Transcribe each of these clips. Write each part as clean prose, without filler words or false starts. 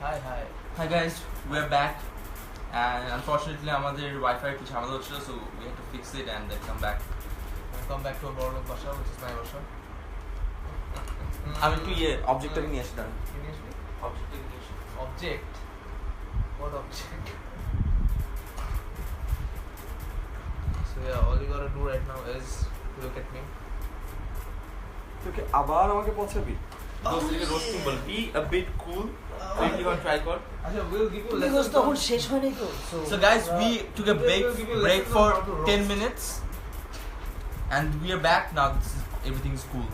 Hi guys, we're back. And unfortunately, আমাদের Wi-Fi একটু ঝামেলা হচ্ছিল, so we had to fix it and then come back. Come back to our বড়লোক বাসা, which is my বাসা. আমি একটু অবজেক্টটাকে নিয়ে আসলাম। কি নিয়ে আসবি? অবজেক্টটাকে নিয়ে আসি। Object? What object? So yeah, all you gotta do right now is look at me. তোকে আবার আমাকে পছাবি? দোস্তিকে রোস্টিং বল, be a bit cool. Quickly on tripod. আচ্ছা, we'll give you because lessons তখন on- শেষ হয়নি তো So guys, we took a break for how to roast. 10 minutes. And we are back now. Everything is cool.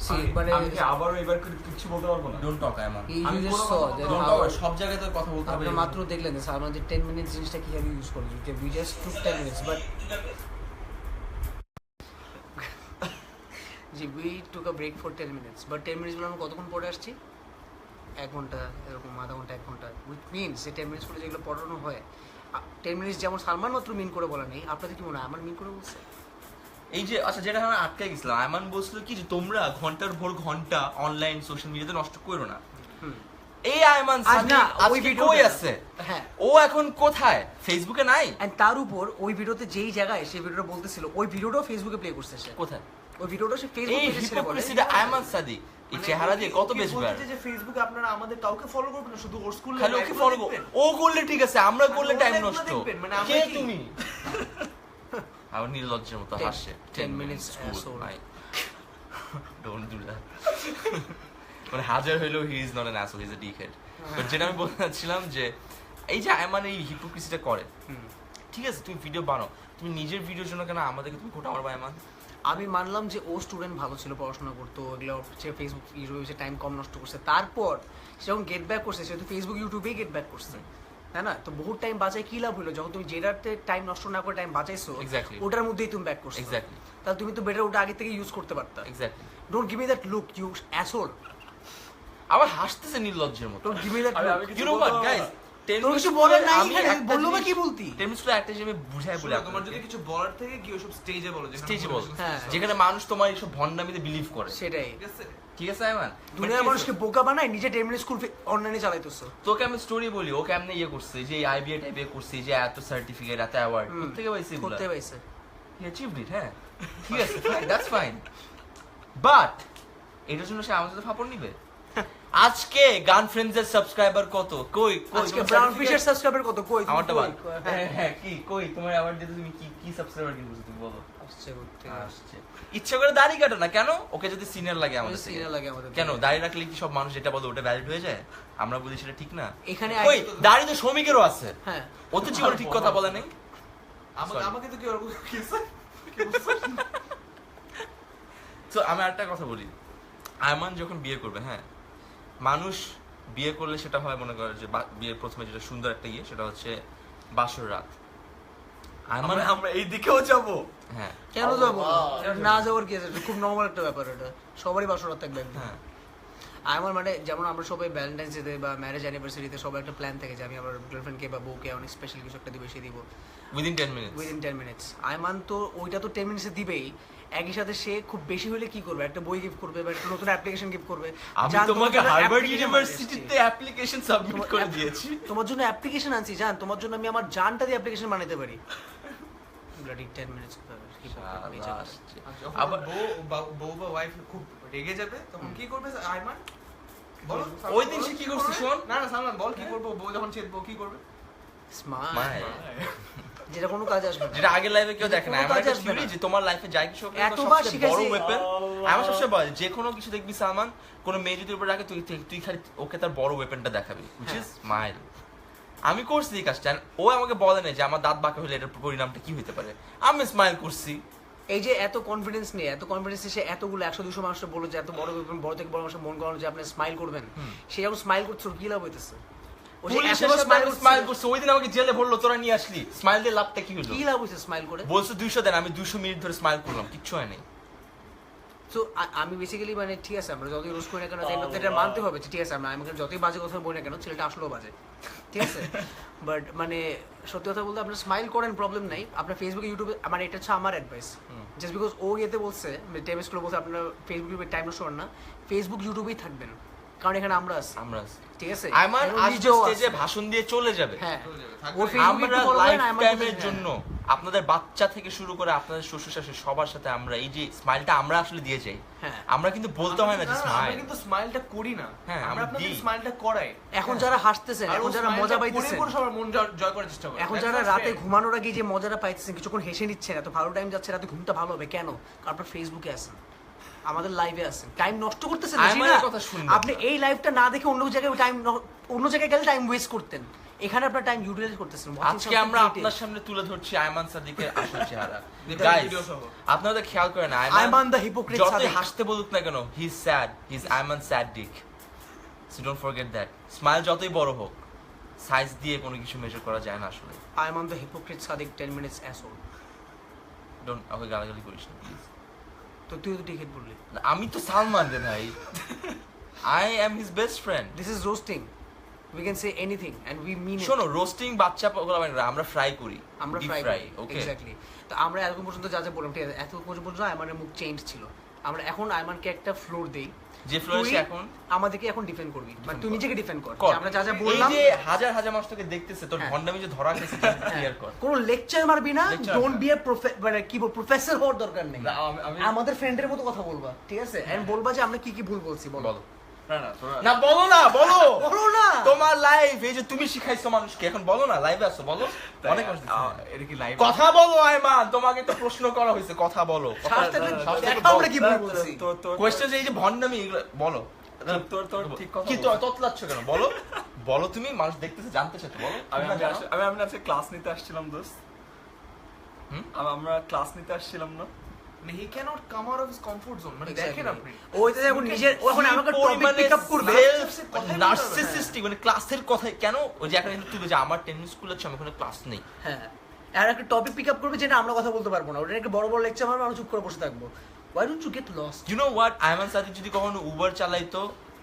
See, মানে আমি কি আবারও এবার কিছু বলতে পারবো না? Don't talk, Ayman. you just saw that Don't how talk. সব জায়গায় তো কথা বলতে হবে। আপনারা মাত্র দেখলেন যে সালমান যে 10 মিনিট জিনিসটা কিভাবে ইউজ করে যে we just took 10 minutes but যে we took a break for 10 minutes but 10 minutes বলে আমরা কতক্ষণ পরে আসছি 1 ঘন্টা এরকম আধা ঘন্টা 1 ঘন্টা which means যে 10 minutes পরে যেগুলো পড়ানো হয় 10 মিনিটস যেমন সালমান মাত্র মিন করে বলা নেই আপনাদের কি মনে হয় আমার মিন করে বলছে এই যে আচ্ছা যেটা আমরা আটকে গেছিলাম আয়মান বলছিল কি যে তোমরা ঘন্টার ভর ঘন্টা অনলাইন সোশ্যাল মিডিয়াতে নষ্ট করো না এই আয়মান সানি ওই আজকে ভিডিওটা- কই আছে হ্যাঁ ও এখন কোথায় ফেসবুকে নাই এন্ড তার উপর ওই ভিডিওতে যেই জায়গায় সেই ভিডিওটা বলতেছিল ওই ভিডিওটাও ফেসবুকে প্লে করছে সে কোথায় ওই ভিডিওটা সে ফেসবুক এই পেজে ছেড়ে বলে হিপোক্রেসিটা আয়মান সাদি এই চেহারা দিয়ে কত বেশ বার যে ফেসবুকে আপনারা আমাদের কাউকে ফলো করবেন না শুধু ওর স্কুল খালি ওকে ফলো ও করলে ঠিক আছে আমরা করলে টাইম ওগুলো নষ্ট দেখবেন, মানে আমরা কে কি? তুমি আমার নির্লজ্জের মতো 10 হাসছে 10 minutes asshole. Don't do that মানে হাজার হইলেও he is not an asshole he is a dickhead but যেটা আমি বলতে চাচ্ছিলাম যে এই যে আয়মান এই হিপোক্রেসিটা করে ঠিক আছে তুমি ভিডিও বানাও তুমি নিজের ভিডিওর জন্য কেন আমাদেরকে তুমি কোটা আমার আয়মান আমি মানলাম যে ও স্টুডেন্ট ভালো ছিল পড়াশোনা করতো এগুলো সে ফেসবুক ইউটিউবে সে টাইম কম নষ্ট করছে তারপর সে যখন গেট ব্যাক করছে সে তো ফেসবুক ইউটিউবেই গেট ব্যাক করছে তাই না তো বহুত টাইম বাঁচাই কি লাভ হলো যখন তুমি যেটাতে টাইম নষ্ট না করে টাইম বাঁচাইছো Exactly. ওটার মধ্যেই তুমি ব্যাক করছো এক্স্যাক্টলি তাহলে তুমি তো বেটার ওটা আগে থেকে ইউজ করতে পারতা exactly don't give me that look you asshole আবার হাসতেছে নির্লজ্জের মতো don't give me that look you know what guys তোর কিছু বলার নাই এখানে বললো বা কি বলতি টেমিসটা একটা জিনিস বুঝাই বলে তোমার যদি কিছু বলার থেকে কি ওসব স্টেজে বলো যেখানে স্টেজে বল হ্যাঁ। যেখানে মানুষ তোমার এইসব ভণ্ডামিতে বিলিভ করে সেটাই ঠিক আছে ঠিক আছে আয়মান দুনিয়ার মানুষকে বোকা বানায় নিজে টেমনি স্কুল অনলাইনে চালাইতেছো তোকে আমি স্টোরি বলি ও কেমনে ইয়ে করছে যে আইবিএ টাইপে করছে যে এত সার্টিফিকেট এত অ্যাওয়ার্ড কোথেকে পাইছে এগুলো করতে পাইছে হি অ্যাচিভড ইট হ্যাঁ ঠিক আছে ফাইন দ্যাটস ফাইন বাট এটার জন্য সে আমাদের সাথে ফাপড় নিবে আজকে গান ফ্রেন্ডস এর সাবস্ক্রাইবার কত কই কই আজকে তোমার ব্রাউন certificate? ফিশের সাবস্ক্রাইবার কত কই তুমি আমারটা কই? বাদ হ্যাঁ হ্যাঁ কি কই তোমার অ্যাওয়ার্ড দিতে তুমি কি কি সাবস্ক্রাইবার কিনছো তুমি বলো আসছে করতে আসছে ইচ্ছা করে দাড়ি কাটো না কেন ওকে যদি সিনিয়র লাগে আমাদের থেকে সিনিয়র লাগে আমাদের কেন দাড়ি রাখলে কি সব মানুষ যেটা বলে ওটা ভ্যালিড হয়ে যায় আমরা বলি সেটা ঠিক না এখানে ওই দাড়ি তো শ্রমিকেরও আছে হ্যাঁ ও তো জীবনে ঠিক কথা বলে নেই Sorry. আমাকে তো কি ওরকম কি তো আমি আরেকটা কথা বলি আয়মান যখন বিয়ে করবে হ্যাঁ মানুষ বিয়ে করলে সেটা হয় মনে করে যে বিয়ের প্রথমে যেটা সুন্দর একটা ইয়ে সেটা হচ্ছে বাসর রাত আয়মান আমরা এই দিকেও যাব। হ্যাঁ কেন যাবো না যাওয়ার কি আছে এটা খুব নরমাল একটা ব্যাপার এটা সবারই বাসরাত থাকবে একদিন হ্যাঁ আমার মানে যেমন আমরা সবাই ভ্যালেন্টাইন্স ডে বা ম্যারেজ অ্যানিভার্সারিতে সবাই একটা প্ল্যান থাকে যে আমি আমার গার্লফ্রেন্ডকে বা বউকে অনেক স্পেশাল কিছু একটা দিবে সে দিব within 10 minutes within 10 minutes Ayman তো ওইটা তো 10 মিনিটসে দিবেই একই সাথে সে খুব বেশি হলে কি করবে একটা বই গিফট করবে বা একটা নতুন অ্যাপ্লিকেশন গিফট করবে আমি জান, তোমাকে জন্য হার্ভার্ড application ইউনিভার্সিটিতে বানিয়ে অ্যাপ্লিকেশন সাবমিট করে এসেছি। দিয়েছি তোমার জন্য অ্যাপ্লিকেশন আনছি জান তোমার জন্য আমি আমার জানটা দিয়ে অ্যাপ্লিকেশন বানাতে পারি ব্লাডি 10 মিনিটস আবার বউ বা ওয়াইফ খুব রেগে যাবে তখন কি করবে আয়মান বল ওই দিন সে কি করছে শোন না না সালমান বল কি করবো বউ যখন চেতবো কি করবে স্মার্ট মায় যেটা কোনো কাজে আসবে না যেটা আগের লাইফে কেউ দেখে না কোনো আমার কাজে একটা আসবে থিওরি না। যে তোমার লাইফে যাই কিছু হোক না কেন, এতবার সবচেয়ে বড় শিখেছি। ওয়েপন আমার সবচেয়ে বড় যে কোনো কিছু দেখবি সালমান কোনো মেয়ে যদি উপরে রাখে তুই তুই খালি ওকে তার বড় ওয়েপনটা দেখাবি হুইচ ইজ স্মাইল আমি করছি এই কাজটা and ও আমাকে বলে না যে আমার দাঁত বাঁকা হলে এটার পরিণামটা কি হতে পারে আমি স্মাইল করছি এই যে এত কনফিডেন্স নিয়ে এত কনফিডেন্স সে এতগুলো 100-200 মানুষকে বলে যে এত বড় বড় থেকে বড় মানুষের মন করানো যে আপনি স্মাইল করবেন সে যখন স্মাইল করছে ওর কি লাভ হইতেছে ও যে পুলিশের এতবার সাথে smile স্মাইল করছে, করছে ওই দিন আমাকে জেলে ভরলো তোরা নিয়ে আসলি স্মাইল দিয়ে লাভটা কি হলো কি লাভ হইছে স্মাইল করে বলছো 200 দেন আমি 200 মিনিট ধরে স্মাইল করলাম কিচ্ছু হয় নাই তো আমি বেসিক্যালি মানে ঠিক আছে আমরা যতই রোজ করি না কেন এটা মানতে হবে যে ঠিক আছে আমরা আমাকে যতই বাজে কথা বলি না কেন ছেলেটা আসলেও বাজে ঠিক আছে বাট মানে সত্যি কথা বলতে আপনার স্মাইল করেন প্রবলেম নাই আপনার ফেসবুকে ইউটিউবে মানে এটা হচ্ছে আমার অ্যাডভাইস জাস্ট বিকজ ও ইয়েতে বলছে টেম স্কুলে বলছে আপনারা ফেসবুক ইউটিউবে টাইম নষ্ট করেন না ফেসবুক ইউটিউবেই থাকবেন কারণ এখানে আমরা আছি, আমরা ঠিক আছে? আইমান এবং আসবে নিজেও স্টেজে আছে। ভাষণ দিয়ে চলে যাবে। হ্যাঁ, চলে যাবে, থাকবে ওর না। Facebook আমরা একটু follow করেন, লাইফ আইমান টাইমের বলতেছে, জন্য আপনাদের বাচ্চা থেকে শুরু করে আপনাদের শ্বশুর শাশুড়ি সবার সাথে আমরা এই যে স্মাইলটা আমরা আসলে দিয়ে যাই। হ্যাঁ। আমরা কিন্তু বলতে হয় না যে আমরা স্মাইল। কিন্তু স্মাইলটা করি না, হ্যাঁ, আমরা আমরা আপনাদের দিই। স্মাইলটা করাই। এখন যারা হাসতেছেন, আর ও এখন যারা smile মজা টা করে পাইতেছেন, করে সবার মন জয় করার চেষ্টা করে। এখন That's যারা not রাতে fair. ঘুমানোর আগে যে মজাটা পাইতেছেন, কিছুক্ষণ হেসে নিচ্ছেন, এত ভালো টাইম যাচ্ছে, রাতে ঘুমটা ভালো হবে কেন? কারণ আপনার ফেসবুকে আছেন, আমাদের লাইভে আছেন, টাইম নষ্ট করতেছেন না, আইমানের জি না? কথা শুনবেন। আপনি এই লাইভটা না দেখে অন্য জায়গায় অন্য জায়গায় গেলে টাইম ওয়েস্ট করতেন, এখানে আপনার টাইম ইউটিলাইজ করতেছেন। আজকে আমরা আপনার সামনে তুলে ধরছি আইমান সাদিকের আসল চেহারা। এটা গাইস, ভিডিও সহ। আপনারা খেয়াল করেন আইমান the hypocrite যতই সাদিক। হাসতে বলুক না কেন, he is sad, he is Ayman sad dick. So don't forget that. Smile যতই বড় হোক, সাইজ দিয়ে কোনো কিছু মেজার করা যায় না আসলে। Ayman the hypocrite Sadiq 10 minutes asshole। Don't আমাকে গালাগালি করিস না প্লিজ। তো তুই তো টিকেট বললি, আমি তো সালমান রে ভাই। I am his best friend. This is roasting, we can say anything and we mean it. শোনো, রোস্টিং বাচ্চা বলবেন না, আমরা ফ্রাই করি, আমরা Deep ফ্রাই fry, করি, ওকে। এক্স্যাক্টলি। তো আমরা এতক্ষণ পর্যন্ত যা যা বললাম, ঠিক আছে, এতক্ষণ পর্যন্ত আইমানের মুখ চেঞ্জ ছিল। আমরা এখন আইমানকে একটা ফ্লোর দেই, যে ফ্লোরে তুই সে এখন আমাদেরকে এখন ডিফেন্ড করবি, মানে তুই কর। নিজেকে ডিফেন্ড কর, কর। যে আমরা যা যা এই বললাম। যে হাজার হাজার মানুষ তোকে দেখতেছে, তোর হ্যাঁ। ভন্ডামি যে ধরা গেছে ক্লিয়ার কর। কোনো লেকচার মারবি না, Lecture ডোন্ট না। বি এ মানে কি বল, প্রফেসর হওয়ার দরকার নেই। না, আমি আমাদের ফ্রেন্ডের মতো কথা বলবা, ঠিক আছে? এন্ড বলবা যে আমরা কি কি ভুল বলছি, বলো। বলো না তোরা না, বলো না, বলো বলো না। তোমার লাইভ, এই যে তুমি শিখাইছো মানুষকে, এখন বলো না, লাইভে আসো, বলো। অনেক মানুষ দেখছে। এটা কি লাইভ? কথা বলো আইমান, তোমাকে তো প্রশ্ন করা হয়েছে, কথা বলো। সাহস থাকলে সাহস থাকলে দেখো আমরা বলো। কি ভুল বলছি। কোয়েশ্চেন যে এই যে ভন্ডামি, এগুলো বলো। তোর ঠিক কথা কি বলছিস। ততলাচ্ছ কেন, বলো। বলো, তুমি মানুষ দেখতেছে, জানতে চাচ্ছ, বলো। আমি তোমরা জানো? আমি আজকে ক্লাস নিতে আসছিলাম দোস্ত। হুম? আমরা ক্লাস নিতে আসছিলাম না। মানে he cannot come out of his comfort zone, মানে দেখেন আপনি। ওই তো এখন নিজের, ও এখন আমাকে টপিক পিক আপ করবে। নার্সিসিস্টিক, মানে ক্লাসের কথাই কেন, ওই যে এখন তুই যে আমার টেনিস স্কুল আছে, আমি ওখানে ক্লাস নেই। হ্যাঁ, আর একটা টপিক পিক আপ করবে যেটা আমরা কথা বলতে পারবো না, ওটা একটা বড় বড় লেকচার মারবে, আমরা চুপ করে বসে থাকবো। Why don't you get lost? You know what, Ayman Sadiq যদি কখনো উবার চালাইতো,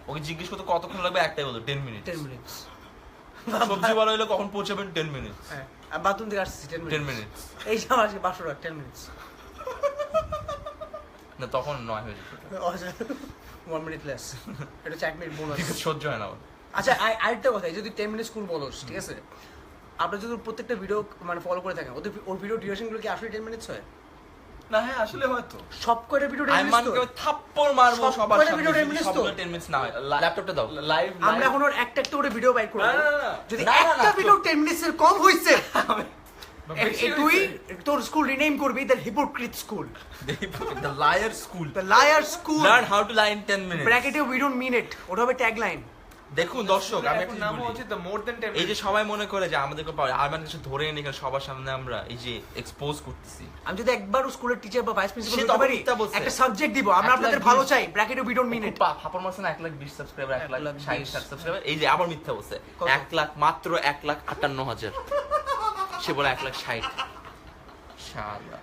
ওকে জিজ্ঞেস করতো কতক্ষণ লাগবে, একটাই বলতো 10 মিনিট। 10 minutes। সবজি বলা হলো কখন পৌঁছাবেন, 10 মিনিটস। হ্যাঁ, আর বাথরুম থেকে আসছি 10 10 minutes। মিনিটস। এই যে আমার আজকে 500 টাকা 10 minutes। না, তখন 9 হয়ে যেত। 1 minute less। এটা 1 মিনিট বোনাস। সহ্য হয় না আমার। আচ্ছা, আরেকটা কথা, এই যদি 10 মিনিট স্কুল বলোস, ঠিক আছে, আপনারা যদি প্রত্যেকটা ভিডিও মানে ফলো করে থাকেন, ওর ভিডিও ডিউরেশন গুলো কি আসলে 10 মিনিটস হয়? না হ্যাঁ, আসলে হয়তো সব কয়টা ভিডিও 10 মিনিটস আইমানকে তো? আমি থাপ্পড় মারবো সব সবার কয়টা সামনে, video 10 যদি minutes সবগুলো তো? 10 মিনিটস না হয়। ল্যাপটপটা দাও। লাইভ আমরা এখন ওর একটা একটা করে ভিডিও বাইর করব। না, না, না। যদি না, না, না, একটা তো- ভিডিও 10 মিনিটস এর কম হইছে, বেশি তুই হয়েছে। তোর স্কুল রিনেম করবি the hypocrite school, the liar school. The liar school. Learn how to lie in 10 minutes. ব্র্যাকেটে উই ডোন্ট মিন ইট, ওটা হবে ট্যাগলাইন। দেখুন দর্শক, আমি এখন একটা নাম জিনিস বলি। হচ্ছে the more than 10 এই যে minutes। সবাই মনে করে যে আমাদেরকে পাওয়া আরমান কিছু ধরে এনে এখানে সবার সামনে আমরা এই যে এক্সপোজ করতেছি। আমি যদি একবার স্কুলের টিচার বা ভাইস সে প্রিন্সিপাল তখন হতে পারি, মিথ্যা বলছে। একটা সাবজেক্ট দিব, আমরা 1 আপনাদের লাখ ভালো 20 চাই, ব্র্যাকেটে উই ডোন্ট মিন ইট। ফাপড় মারছে না, 1,20,000 সাবস্ক্রাইবার, 1,60,000 1,20,000 সাবস্ক্রাইবার, এই যে আবার মিথ্যা বলছে। কত? 1 লাখ, মাত্র 1,58,000। সে বলে 1,60,000। শালা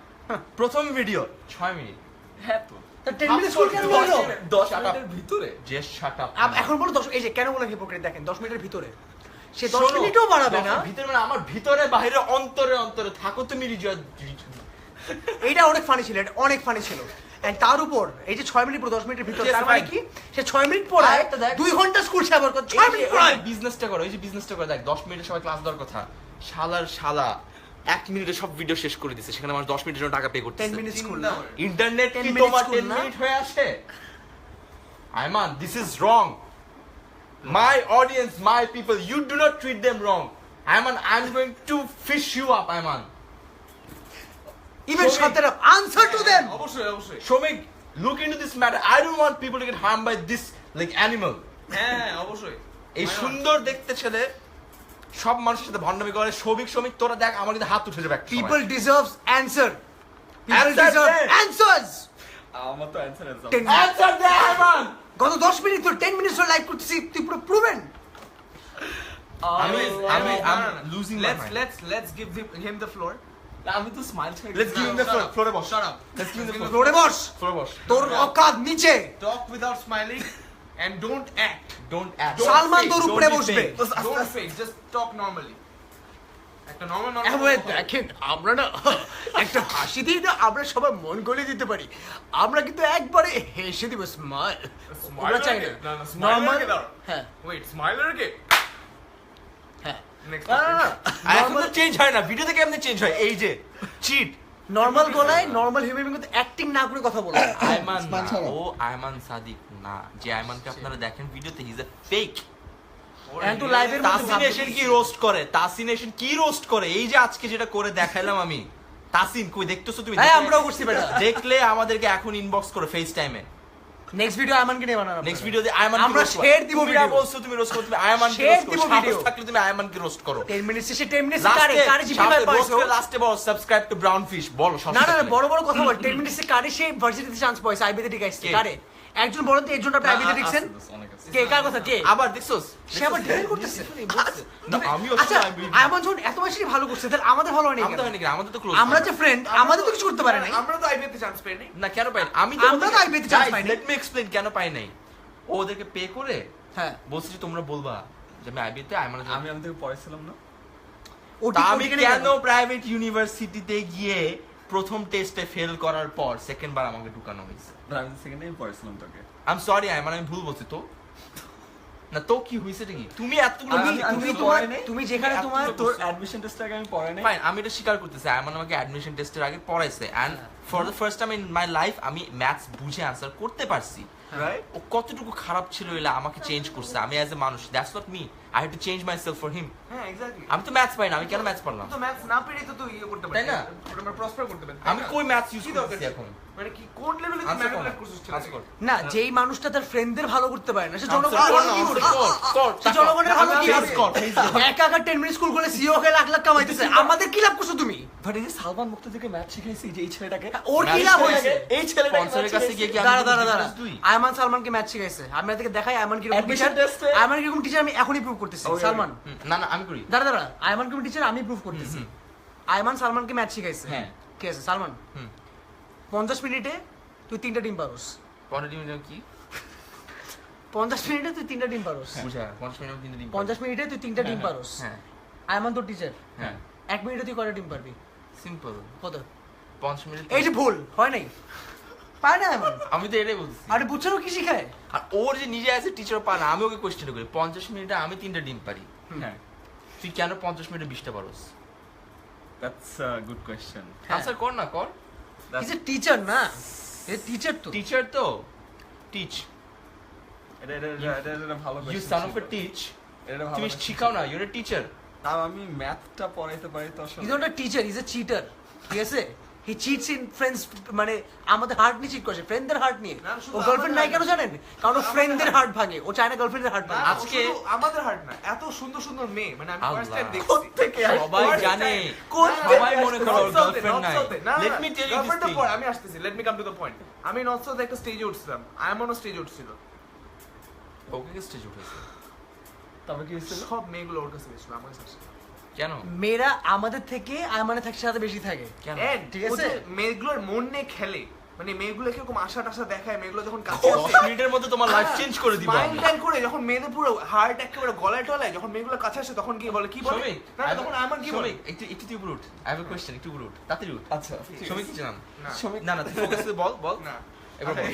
প্রথম ভিডিও 6 মিনিট। হ্যাঁ তো তা 10 মিনিট স্কুল কেন বললো? 10 Shut up. মিনিটের ভিতরে Just shut up. এখন বলো 10, এই যে কেন বলে হিপোক্রিট, দেখেন 10 মিনিটের ভিতরে সে 10 শোনো, মিনিটও বাড়াবে না। 10 ভিতরে মানে আমার ভিতরে বাইরে অন্তরে অন্তরে থাকো তুমি রিজয়। এইটা অনেক ফানি ছিল, এটা অনেক ফানি ছিল। এন্ড তার উপর এই যে 6 মিনিট পুরো 10 মিনিটের ভিতরে, Yes, তার মানে fine. কি সে 6 মিনিট পড়ায়, আরেকটা দেখ। 2 ঘন্টা স্কুল সেবার করে 6 মিনিট পড়ায়। বিজনেসটা করো, এই যে বিজনেসটা করে দেখ, 10 মিনিটে সবাই ক্লাস দেওয়ার কথা, শালা 1 মিনিটে সব ভিডিও শেষ করে দিছে, সেখানে আমার 10 মিনিটের জন্য টাকা পে 10 করতেছে। মিনিট স্কুল চিন্তা না? করে। ইন্টারনেট 10 কি minutes তোমার school 10 না? মিনিট হয়ে আসে? Ayman, this is wrong. My audience, my people, you do not treat them wrong. Ayman, I am going to fish you up, Ayman. Even Showing- শব্দের আনসার টু দেম। অবশ্যই অবশ্যই। Shomik, look into this matter. I don't want people to get harmed by this like animal. হ্যাঁ অবশ্যই। এই Why not? সুন্দর দেখতে ছেলে সব মানুষের সাথে ভণ্ডামি করে। সৌমিক তোরা দেখ, আমার কিন্তু হাত উঠে যাবে একটা সময়। People deserves answer, people Answer deserve they. Answers. আমার তো অ্যানসার আছে। Answer দে, আইমান। গত 10 মিনিট ধরে 10 মিনিট ধরে লাইভ করতেছি, তুই পুরো proven. I'm losing my mind. Let's give him the floor. আমি তো স্মাইল ছাড়ি। Let's give him the floor. Floor boss. Shut up. Let's give him the floor. ফ্লোরে বস, Floor বস। তোর অকাত নিচে। Talk without smiling and don't act. Don't act. Salman Don't তোর fake, উপরে don't be বসবে। fake. Don't fake. Just talk normally. একটা normal এবার দেখেন আমরা না একটা হাসি দিয়ে না আমরা সবাই মন গলে দিতে পারি, আমরা কিন্তু একবারে হেসে দিব স্মাইল, আমরা চাই না নরমাল। হ্যাঁ ওয়েট স্মাইলার কে হ্যাঁ নেক্সট না, না, না, এখন তো চেঞ্জ হয় না, ভিডিও থেকে এমনি চেঞ্জ হয়, এই যে চিট নর্মাল গলায় নর্মাল হিউম্যান বিং কিন্তু অ্যাক্টিং না করে কথা বলে। আয়মান না, Smile ছাড়ো। ও আয়মান সাদিক না, যে আয়মানকে আপনারা দেখেন ভিডিওতে হি ইজ আ ফেক। এখন তো লাইভের মধ্যে তাসিন এশন কি রোস্ট করে, তাসিন এশন কি রোস্ট করে, এই যে আজকে যেটা করে দেখাইলাম আমি, তাসিন কই দেখতেছো তুমি? হ্যাঁ আমরাও করছি বেটা। দেখলে আমাদেরকে এখন ইনবক্স করো ফেস টাইমে। নেক্সট ভিডিও আমানকে নিয়ে বানানো, নেক্সট ভিডিওতে আয়মান আমরা share দিব তুমি না video। বলছো তুমি রোস্ট করো, তুমি আয়মানকে Share রোস্ট দিব করো, video। সাহস থাকলে তুমি আয়মানকে রোস্ট করো। 10 মিনিট শেষে 10 মিনিট কারে কারে জিপি ভাই পাইছো। লাস্টে বল সাবস্ক্রাইব টু ব্রাউন ফিশ বলো। না না না, বড় বড় কথা বল। 10 মিনিটে কারে সেই ভার্সিটিতে চান্স পাইছে, আইবিতে ঠিক আছে কে? কারে? একজন বলেন তো, একজন আপনি আইবিতে দেখছেন কে? কার কথা কে? আবার দেখছোস সে আবার ডিফেন্ড করতেছে। না আমিও আচ্ছা এমন যখন এত বেশি ভালো করছে তাহলে আমাদের ভালো হয়নি আমাদের কেন? হয়নি কি? আমাদের তো ক্লোজ। আমরা যে ফ্রেন্ড আমাদের তো কিছু করতে পারে নাই। আমরা তো আইবিতে চান্স পাই নাই। না কেন পাই না? আমরা তো IB তে chance পাইনি। লেট মি এক্সপ্লেইন কেন পাই নাই। ও ওদেরকে পে করে হ্যাঁ বলছে যে তোমরা বলবা যে আমি আইবিতে আয়মান আমি আমাদেরকে পড়াইছিলাম না। ওটি তা আমি কেন প্রাইভেট ইউনিভার্সিটিতে গিয়ে প্রথম টেস্টে ফেল করার পর সেকেন্ড বার আমাকে ঢুকানো হয়েছে? আমি সেকেন্ড টাইম পড়াইছিলাম তোকে। আই এম সরি আয়মান, আমি ভুল বলছি তো। না তো কি হইছে কি? তুমি এতগুলো আমি- তুমি আমি তোমার পড়াই নাই। তুমি যেখানে তোমার তোর অ্যাডমিশন টেস্টের আগে আমি পড়াই নাই। ফাইন, আমি এটা স্বীকার করতেছি আয়মান আমাকে অ্যাডমিশন টেস্টের আগে পড়াইছে and for the first time in my life আমি ম্যাথস বুঝে আনসার করতে পারছি। রাইট? ও কতটুকু খারাপ ছিল এলা আমাকে চেঞ্জ করছে, আমি অ্যাজ এ মানুষ, that's not me, I had to change myself for him. হ্যাঁ এক্স্যাক্টলি। আমি তো ম্যাথস পাই না, আমি কেন ম্যাথস পড়লাম? তো ম্যাথস না পেরে তো তুই ইয়ে করতে পারছিস। তাই না? ওটা আমরা প্রসপার করতে পারি। আমি কই ম্যাথস ইউজ কি দরকার করতেছি ছিল? এখন? মানে কি কোন লেভেলে তুই আনসার কর না, ম্যানিপুলেট করছিস? আনসার কর। না, যেই মানুষটা তার ফ্রেন্ডদের ভালো করতে পারে না সে আনসার জনগণের কর ভালো না, কি আনসার করবে? কর, সে জনগণের ভালো কি ফেস কর, করবে? ফেস কর। একা একা 10 মিনিট স্কুল করে সিও হয়ে লাখ লাখ কামাইতেছে, আমাদের কি লাভ করছো তুমি? বাট এই যে সালমান মুক্তাদিকে ম্যাথ শিখাইছি যে এই ছেলেটাকে, ওর কি লাভ হয়েছে? এই ছেলেটাকে স্পন্সরের কাছে গিয়ে কি আমি দাঁড়া দাঁড়া কোনো দাঁড়া, difference দুই? আয়মান সালমানকে ম্যাথ শিখাইছে, আমি আপনাদেরকে দেখাই আয়মান কি রকম Admission টিচার। test এ- আয়মান কি রকম টিচার আমি এখনই প্রুভ করতেছি। Okay, সালমান না না আমি করি। দাঁড়া দাঁড়া, আয়মান কোন টিচার আমি প্রুভ করতেছি। আয়মান সালমানকে ম্যাথ শিখাইছে। হ্যাঁ। ঠিক আছে সালমান, হুম। 50 মিনিটে তুই 3টা ডিম পারোস। পরের ডিম কি 50 মিনিটে তুই 3টা ডিম পারোস। বুঝা 50 মিনিট কিন্তু ডিম 50 মিনিটে তুই 3টা ডিম পারোস। হ্যাঁ আয়মান তোর টিচার, হ্যাঁ 1 মিনিটে তুই কয়টা ডিম পারবি? সিম্পল কত? 5 মিনিট। এই যে ভুল হয় নাই, পায় না এমন। আমি তো এটাই বলছি। আরে বুঝছো না কি শিখায়? আর ওর যে নিজে আছে টিচার পারে না, আমি ওকে কোশ্চেন করি 50 মিনিটে আমি 3টা ডিম পারি, হ্যাঁ, তুই কেন 50 মিনিটে 20টা পারোস? That's a good question. হ্যাঁ। আনসার কর না কর। ইজ এ টিচার না, এ টিচার তো। টিচার তো টিচ, এটা ভালো you question. Son of a teach, তুমি শিখাও না, ইউ আর এ টিচার। তাও আমি ম্যাথটা পড়াইতে পারি তো আসলে। Is not a teacher, is a cheater. ঠিক আছে, হি চিটস ইন ফ্রেন্ডস, মানে আমাদের হার্ট নিয়ে চিট করছে, ফ্রেন্ডদের হার্ট নিয়ে। না, শুধু ও গার্লফ্রেন্ড নাই আমাদের কেন জানেন? কারণ ও ফ্রেন্ডদের হার্ট ভাঙে, ও চায় না গার্লফ্রেন্ডের হার্ট ভাঙে। আজকে- শুধু আমাদের হার্ট না, এত সুন্দর সুন্দর মেয়ে, মানে আমি ফার্স্ট টাইম আল্লাহ। দেখছি। কোত্থেকে সবাই First জানে, time। কোন সবাই থেকে মনে আসছে? করে ওর North South এ, girlfriend North নাই। South এ। না, Let না, me tell you this girlfriend তো thing. পরে, আমি আসতেছি, let me come to the point. আমি নর্থ সাউথ একটা স্টেজে উঠছিলাম, আয়ামনও স্টেজে উঠছিল। ওকে কি স্টেজ উঠেছে? তবে কি হয়েছিল? সব মেয়েগুলো ওর কাছে গেছিল, আমার কাছে আসে। কেন মেয়েরা আমাদের থেকে আয়মানে থাকে সাথে বেশি থাকে। কেন? And ঠিক ও আছে? যে মেয়েগুলোর মন নিয়ে খেলে, মানে মেয়েগুলো কিরকম আশা টাশা দেখায়, মেয়েগুলো যখন কাছে 10 মিনিটের মধ্যে তোমার লাইফ চেঞ্জ করে দিব আমি। স্মাইল করে যখন মেয়েদের পুরো হার্ট একেবারে গলায় টলায়, যখন মেয়েগুলো কাছে আসে তখন কি বলে, কি বলে শমিক, না না, তখন আমার কি বলে, শমিক, একটু তুই রুট। আই হ্যাভ আ কোশ্চেন, একটু রুট, তাড়াতাড়ি রুট। আচ্ছা, শমিক কি জানান? না শমিক না না তুই ফোকাস করে বল বল। না এবার বল।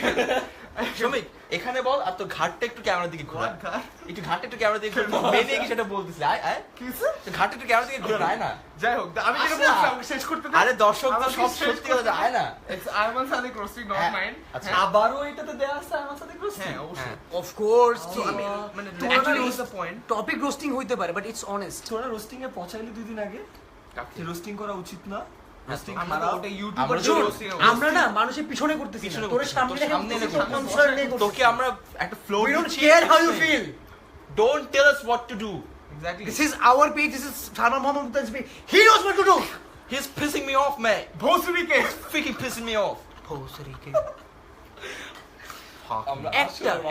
শমিক এখানে বল, আর তোর ঘাটটা একটু ক্যামেরার দিকে ঘোরা। What ঘাট? একটু ঘাটটা একটু ক্যামেরার দিকে ঘোরা। মেনে কি সেটা বলতেছিস? আয় আয়। কি হইছে? তো ঘাটটা একটু ক্যামেরার দিকে ঘোরা, আয় না। যাই হোক, আমি যেটা আচ্ছা। বলছিলাম শেষ করতে দে। আরে দর্শক তো আমাকে সব শেষ সত্যি করতে কথা, দে। আয় না। It's Ayman Sadiq roasting, not হ্যাঁ, mine. আচ্ছা। আবারও এটাতে দেয়া আছে আমার সাথে ক্রস। হ্যাঁ, অবশ্যই। হ্যাঁ। অফ কোর্স, So, আমি মানে Actually, actually was the point. Topic roasting হইতে পারে বাট ইটস অনেস্ট। তোরা রোস্টিং এ পচাইলি 2 দিন আগে, রোস্টিং করা উচিত না। রোস্টিং আমরা তো খারাপ। ওটা আমরা ইউটিউবার তো জন্য roasting roasting আমরা না মানুষের পিছনে করতেছি, পিছনে তোর করতেছি, সামনে তোর সামনে রেখে এনে করতেছি, করতেছি। concern নিয়ে করতেছি। তোকে আমরা একটা flow We don't care how you feel. Don't tell us what to do. Exactly. This is our page, this is Salman Mohammad Muqtad's page. He knows what to do. He's pissing me off, man. ভোসরি কে Freaking pissing me off. আমরা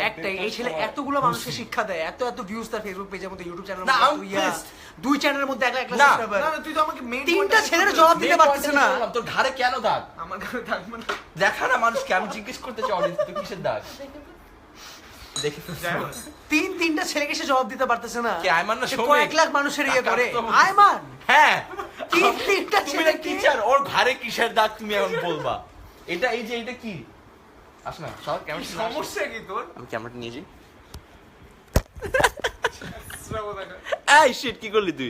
একটা এই ছেলে এতগুলো মানুষকে শিক্ষা দেয়, এত এত ভিউজ তার ফেসবুক পেজের মধ্যে, ইউটিউব চ্যানেলের না, মধ্যে, I'm pissed. দুই চ্যানেলের মধ্যে একলা একলা না, সাবস্ক্রাইবার। না না, তুই তো আমাকে মেইন তিনটা ছেলের জবাব দিতে পারতেছে না। তোর ঘাড়ে কেন দাগ? আমার কাছে থাকবে না। দেখা না মানুষকে, আমি জিজ্ঞেস করতে চাই অডিয়েন্স তুই কিসের দাগ? দেখে যাই হোক। তিনটা ছেলেকে সে জবাব দিতে পারতেছে না কে আয়মান না সে সৌমিক? কয়েক লাখ মানুষের ইয়ে করে কাকা তো- আয়মান হ্যাঁ তিনটা তুমি না ছেলেকে টিচার, ওর ঘাড়ে কিসের দাগ তুমি এখন বলবা? এটা এই যে এটা কি? আস না, সর ক্যামেরা সমস্যা কি তোর? আমি ক্যামেরাটা নিয়ে যাই। শ্রাবো দেখা। এই শিট, কি করলি তুই?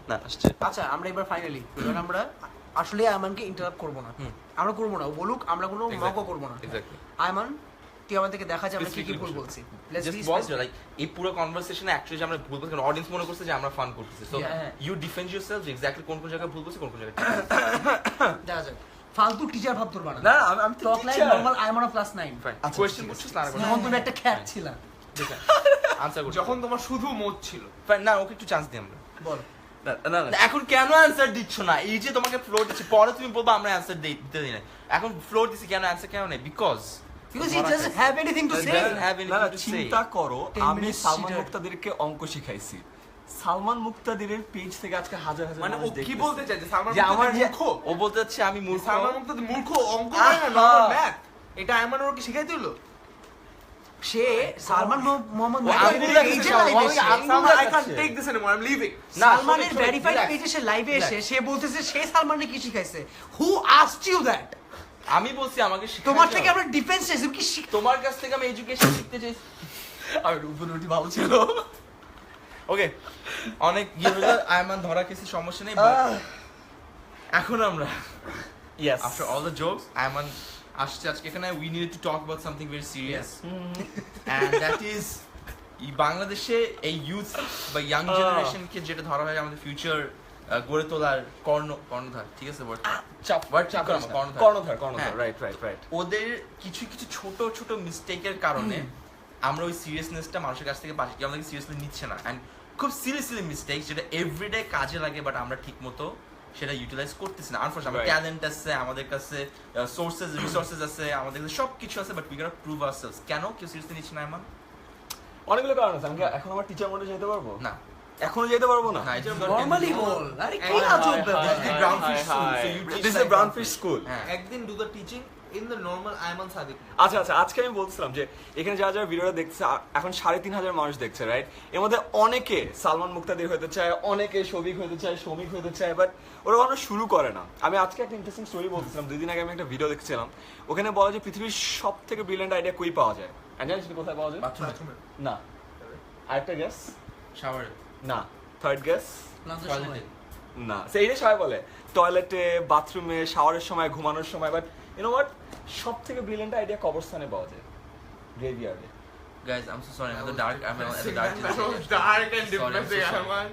না আসছে। আচ্ছা আমরা এবার ফাইনালি এবার আমরা আসলে আয়মানকে ইন্টারাপ্ট করবো না আমরা করবো না ও বলুক আমরা কোনো মকও করবো না এক্স্যাক্টলি। আয়মান তুই আমাদেরকে দেখা যে আমরা কি কি ভুল বলছি Let's just be ball specific. Like এই পুরো কনভারসেশনে অ্যাকচুয়ালি যে আমরা ভুল বলছি, কারণ অডিয়েন্স মনে করছে যে আমরা ফান করতেছি। So Yeah. You defend yourself যে এক্স্যাক্টলি কোন কোন জায়গায় ভুল বলছি, কোন কোন জায়গায় দেখা যাক ফালতু টিচার ভাব তোর বানা না আমি তো টক লাইন teacher। Normal Ayman plus 9 fine. আচ্ছা, কোয়েশ্চেন ঠিক বুঝছিস না? যখন তুমি একটা খ্যাত ছিলা আনসার করছি। যখন তোমার শুধু মত ছিল ফাইন, না ওকে একটু চান্স দিই আমরা। বল না না, এখন কেন অ্যানসার দিচ্ছ না? এই যে তোমাকে ফ্লোর দিচ্ছি, পরে তুমি বলবো আমরা অ্যানসার দিতে দিই না। এখন ফ্লোর দিচ্ছি কেন, অ্যানসার কেন নেই? Because because he doesn't have anything to say doesn't have anything না to say. চিন্তা করো 10 আমি minutes সালমান cheater. মুক্তাদিরকে অঙ্ক শিখাইছি সালমান মুক্তাদিরের পেজ থেকে আজকে হাজার হাজার মানে ও মানুষ কি দেখতেছে। বলতে চাইছে সালমান যে আমার মুক্তাদির যে- মূর্খ? ও বলতে চাচ্ছে আমি মূর্খ। সালমান মুক্তাদির মূর্খ, অঙ্ক পারে না, আহা। Normal math. এটা আয়মান ওকে শিখাই দিল। সে সালমান মোহাম্মদ ও মুক্তাদিরের আঙ্গুল দেখাচ্ছে, পেজে সালমান, লাইভে ওই এসে আঙ্গুল- I can't take this anymore, I'm leaving. না, সালমানের শোনো, ভেরিফাইড relax, পেজে সে লাইভে relax. এসে সে বলতেছে সে সালমানকে কি শিখাইছে হু আস্কড ইউ দ্যাট আমি বলছি আমাকে শিখাই তোমার দাও। থেকে আমরা ডিফেন্স চাইছি তুমি কি শিখ তোমার কাছ থেকে আমি এডুকেশন শিখতে চাইছি। আর উপরে ভালো ছিল ওকে, অনেক ইয়ে হলো, আয়মান ধরা কিছু সমস্যা নেই, but এখন আমরা yes after all the jokes, Ayman আসছে আজকে এখানে, we needed to talk about something very serious, and that is এই বাংলাদেশে এই ইউথ বা ইয়াং জেনারেশনকে যেটা ধরা হয় আমাদের ফিউচার গড়ে তোলার কর্ণধার, ঠিক আছে? Word ঠিক করো আমার, কর্ণধার। কর্ণধার হ্যাঁ। রাইট ওদের কিছু কিছু ছোট ছোট মিস্টেকের কারণে আমরা ওই সিরিয়াসনেসটা মানুষের কাছ থেকে পাচ্ছি, আমাদেরকে সিরিয়াসলি নিচ্ছে না, অ্যান্ড খুব সিরিয়াসলি মিস্টেক যেটা এভরিডে কাজে লাগে, বাট আমরা ঠিক মতো সেটা ইউটিলাইজ করতেছি না। আনফর্চুনেটলি আমাদের Right. ট্যালেন্ট আছে, আমাদের কাছে সোর্সেস রিসোর্সেস আছে, আমাদের কাছে সব কিছু আছে, but we cannot prove ourselves. কেন কেউ সিরিয়াসলি নিচ্ছে না এমন? অনেকগুলো কারণ আছে আমি কি এখন আমার টিচার মোডে যেতে পারবো না, এখনো যেতে পারবো না না, it's not নরমালি can- বল আরে কি Hi, আজব hi, ব্যাপার hi, ground fish school, so you This teach is like a brown ground fish fish. school. হ্যাঁ। একদিন do the teaching in the normal Ayman Sadiq. আচ্ছা আজকে আমি বলছিলাম যে এখানে যারা যারা ভিডিওটা দেখছে এখন 3,500 মানুষ দেখছে রাইট, এর মধ্যে অনেকে সালমান মুক্তাদির হতে চায়, অনেকে শফিক হতে চায়, শমিক হতে চায়, বাট ওরা কখনো শুরু করে না। আমি আজকে একটা ইন্টারেস্টিং স্টোরি বলছিলাম, 2 দিন আগে আমি একটা ভিডিও দেখছিলাম, ওখানে বলা যে পৃথিবীর সব থেকে ব্রিলিয়েন্ট আইডিয়া কই পাওয়া যায়, আর জানিস কি কোথায় পাওয়া যায়? বাথরুমে, না, আরেকটা গেস, শাওয়ারে, না, থার্ড গেস, লাঞ্চের সময় টয়লেটে। না, সেইটাই সবাই বলে টয়লেটে, বাথরুমে, শাওয়ারের সময়, ঘুমানোর সময়, বাট ইউ নো হোয়াট, সব থেকে ব্রিলিয়েন্ট আইডিয়া কবরস্থানে পাওয়া যায়, গ্রেভইয়ার্ডে। Guys, I'm so sorry. Another dark. I'm another dark. That was dark and Sorry, I'm so depressing, sorry. Ayman.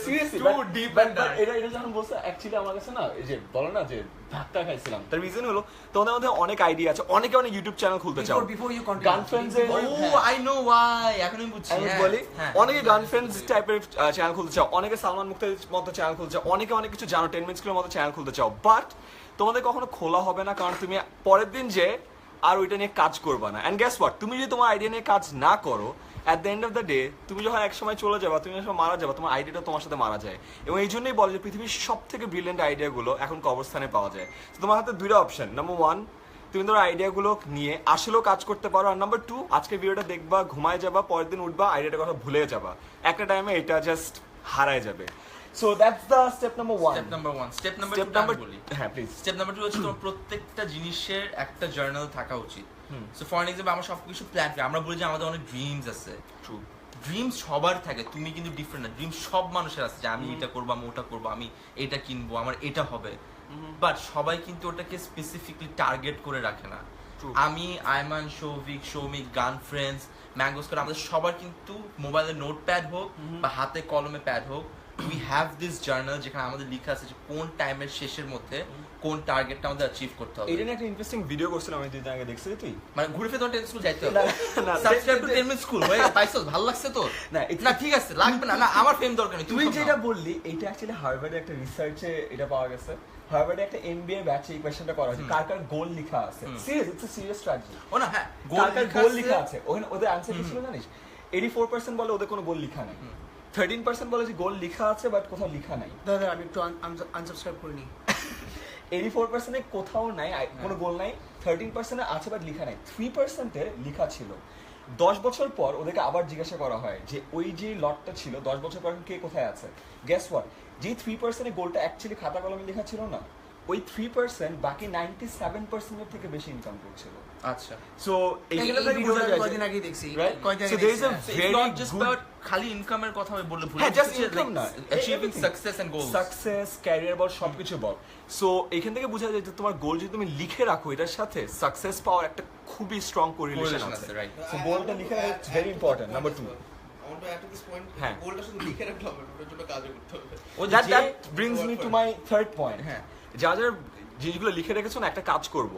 Seriously Too deep and dark. এটা যখন বলছে অ্যাকচুয়ালি আমার কাছে না এই যে বলো না যে ধাক্কা খাইছিলাম, তার রিজন হলো তোমাদের মধ্যে অনেক আইডিয়া আছে, অনেকে অনেক ইউটিউব চ্যানেল খুলতে চাও, বিফোর ইউ গান continue friends Oh, I know why. এখন আমি বুঝছি। আমি হ্যাঁ, বলি হ্যাঁ। অনেকে গান ফ্রেন্ডস টাইপের চ্যানেল খুলতে চাও, অনেকে সালমান মুক্তাদির মতো চ্যানেল খুলতে চাও, অনেকে অনেক কিছু জানো, 10 মিনিটসগুলোর মতো চ্যানেল খুলতে চাও, বাট তোমাদের কখনো খোলা হবে না, কারণ তুমি পরের দিন যে আর ওইটা নিয়ে কাজ করবা না। অ্যান্ড গেস হোয়াট, তুমি যদি তোমার আইডিয়া নিয়ে কাজ না করো, at the end of the day তুমি যখন এক সময় চলে যাবা, তুমি যখন মারা যাবা, তোমার আইডিয়াটা তোমার সাথে মারা যায়। এবং এই জন্যই বলে যে পৃথিবীর সব থেকে ব্রিলিয়েন্ট আইডিয়াগুলো এখন কবরস্থানে পাওয়া যায়। তো তোমার হাতে 2টা অপশন, নাম্বার 1 তুমি ধরো আইডিয়াগুলো নিয়ে আসলেও কাজ করতে পারো, আর নাম্বার 2 আজকে ভিডিওটা দেখবা, ঘুমায় যাবা, পরের দিন উঠবা, আইডিয়াটার কথা ভুলে যাবা, একটা টাইমে এটা জাস্ট হারায় যাবে। So that's the step number 1। Step number 1. Step number 2 step টা নাম্বার আমি বলি। হ্যাঁ প্লিজ। স্টেপ নাম্বার 2 হচ্ছে তোমার প্রত্যেকটা জিনিসের একটা জার্নাল থাকা উচিত। সো ফর এক্সাম্পল আমরা সবকিছু প্ল্যান করি, আমরা বলি যে আমাদের অনেক ড্রিমস আছে। ট্রু। ড্রিমস সবার থাকে, তুমি কিন্তু ডিফারেন্ট না। ড্রিম সব মানুষের আছে যে আমি এটা করবো, আমি ওটা করবো, আমি এটা কিনবো, আমার এটা হবে, বাট সবাই কিন্তু ওটাকে স্পেসিফিকলি টার্গেট করে রাখে না। True. আমি, আয়মান, শৌভিক, সৌমিক, গান ফ্রেন্ডস, ম্যাঙ্গোস করে আমাদের সবার কিন্তু মোবাইলে নোটপ্যাড হোক বা হাতে কলমে প্যাড হোক, উই হ্যাভ দিস জার্নাল যেখানে আমাদের লেখা আছে যে কোন টাইমের শেষের মধ্যে কোন টার্গেটটা আমাদের অ্যাচিভ করতে হবে। এটা নিয়ে একটা ইন্টারেস্টিং ভিডিও করছিলাম আমি 2 দিন আগে, দেখছিস তুই? মানে ঘুরে ফিরে তোমার 10 স্কুল যাইতে হবে। না, না, সাবস্ক্রাইব টু 10 মিনিট স্কুল হয়ে পাইছো, ভালো লাগছে তো? না, না ঠিক আছে, লাগবে না, না আমার ফেম দরকার নেই, তুই তুমি যেটা বললি এইটা অ্যাকচুয়ালি হার্ভার্ডে একটা রিসার্চে এটা পাওয়া গেছে। হার্ভার্ডে একটা এমবিএ ব্যাচে এই কোশ্চেনটা করা হয়েছে, কার কার গোল লেখা আছে। Serious, it's a serious strategy. ও না, হ্যাঁ কার কার গোল লেখা আছে, ওখানে ওদের আনসার কি ছিল জানিস? 84% বলে ওদের কোনো গোল লেখা নাই, 13% বলে যে গোল লেখা আছে বাট কোথাও লেখা নাই। দাদা আমি একটু আনসাবস্ক্রাইব করে নিই 84% এ কোথাও নাই, কোনো গোল নাই। 13% এ আছে বাট লেখা নাই। 3% এ লেখা ছিল। 10 বছর পর ওদেরকে আবার জিজ্ঞাসা করা হয় যে ওই যে লটটা ছিল 10 বছর পর এখন কে কোথায় আছে, গেস হোয়াট, যে 3% এর গোলটা অ্যাকচুয়ালি খাতা কলমে লেখা ছিল না, ওই 3% বাকি 97% এর থেকে বেশি ইনকাম করছিল। আচ্ছা, সো এইগুলো এই থেকে বোঝা ভিডিওটা যায় কয়দিন আগেই দেখছি, right? কয়দিন So আগে there is a দেখছি, it's very not just good- about খালি ইনকামের কথা আমি বললে ভুল হ্যাঁ, just income না, achieving everything. Success and goals. Success, career বল, সবকিছু বল। সো এখান থেকে বোঝা যায় যে তোমার গোল যদি তুমি লিখে রাখো, এটার সাথে সাকসেস পাওয়ার একটা খুবই স্ট্রং কোরিলেশন Correlation আছে, আছে, right. সো গোলটা লিখে রাখা it's very important. Number 2, I want to add to this point. হ্যাঁ। গোলটা শুধু লিখে রাখলে হবে না, ওটার জন্য কাজও করতে হবে। that brings me to my third point. হ্যাঁ। যা যা জিনিসগুলো লিখে রেখেছো না, একটা কাজ করব,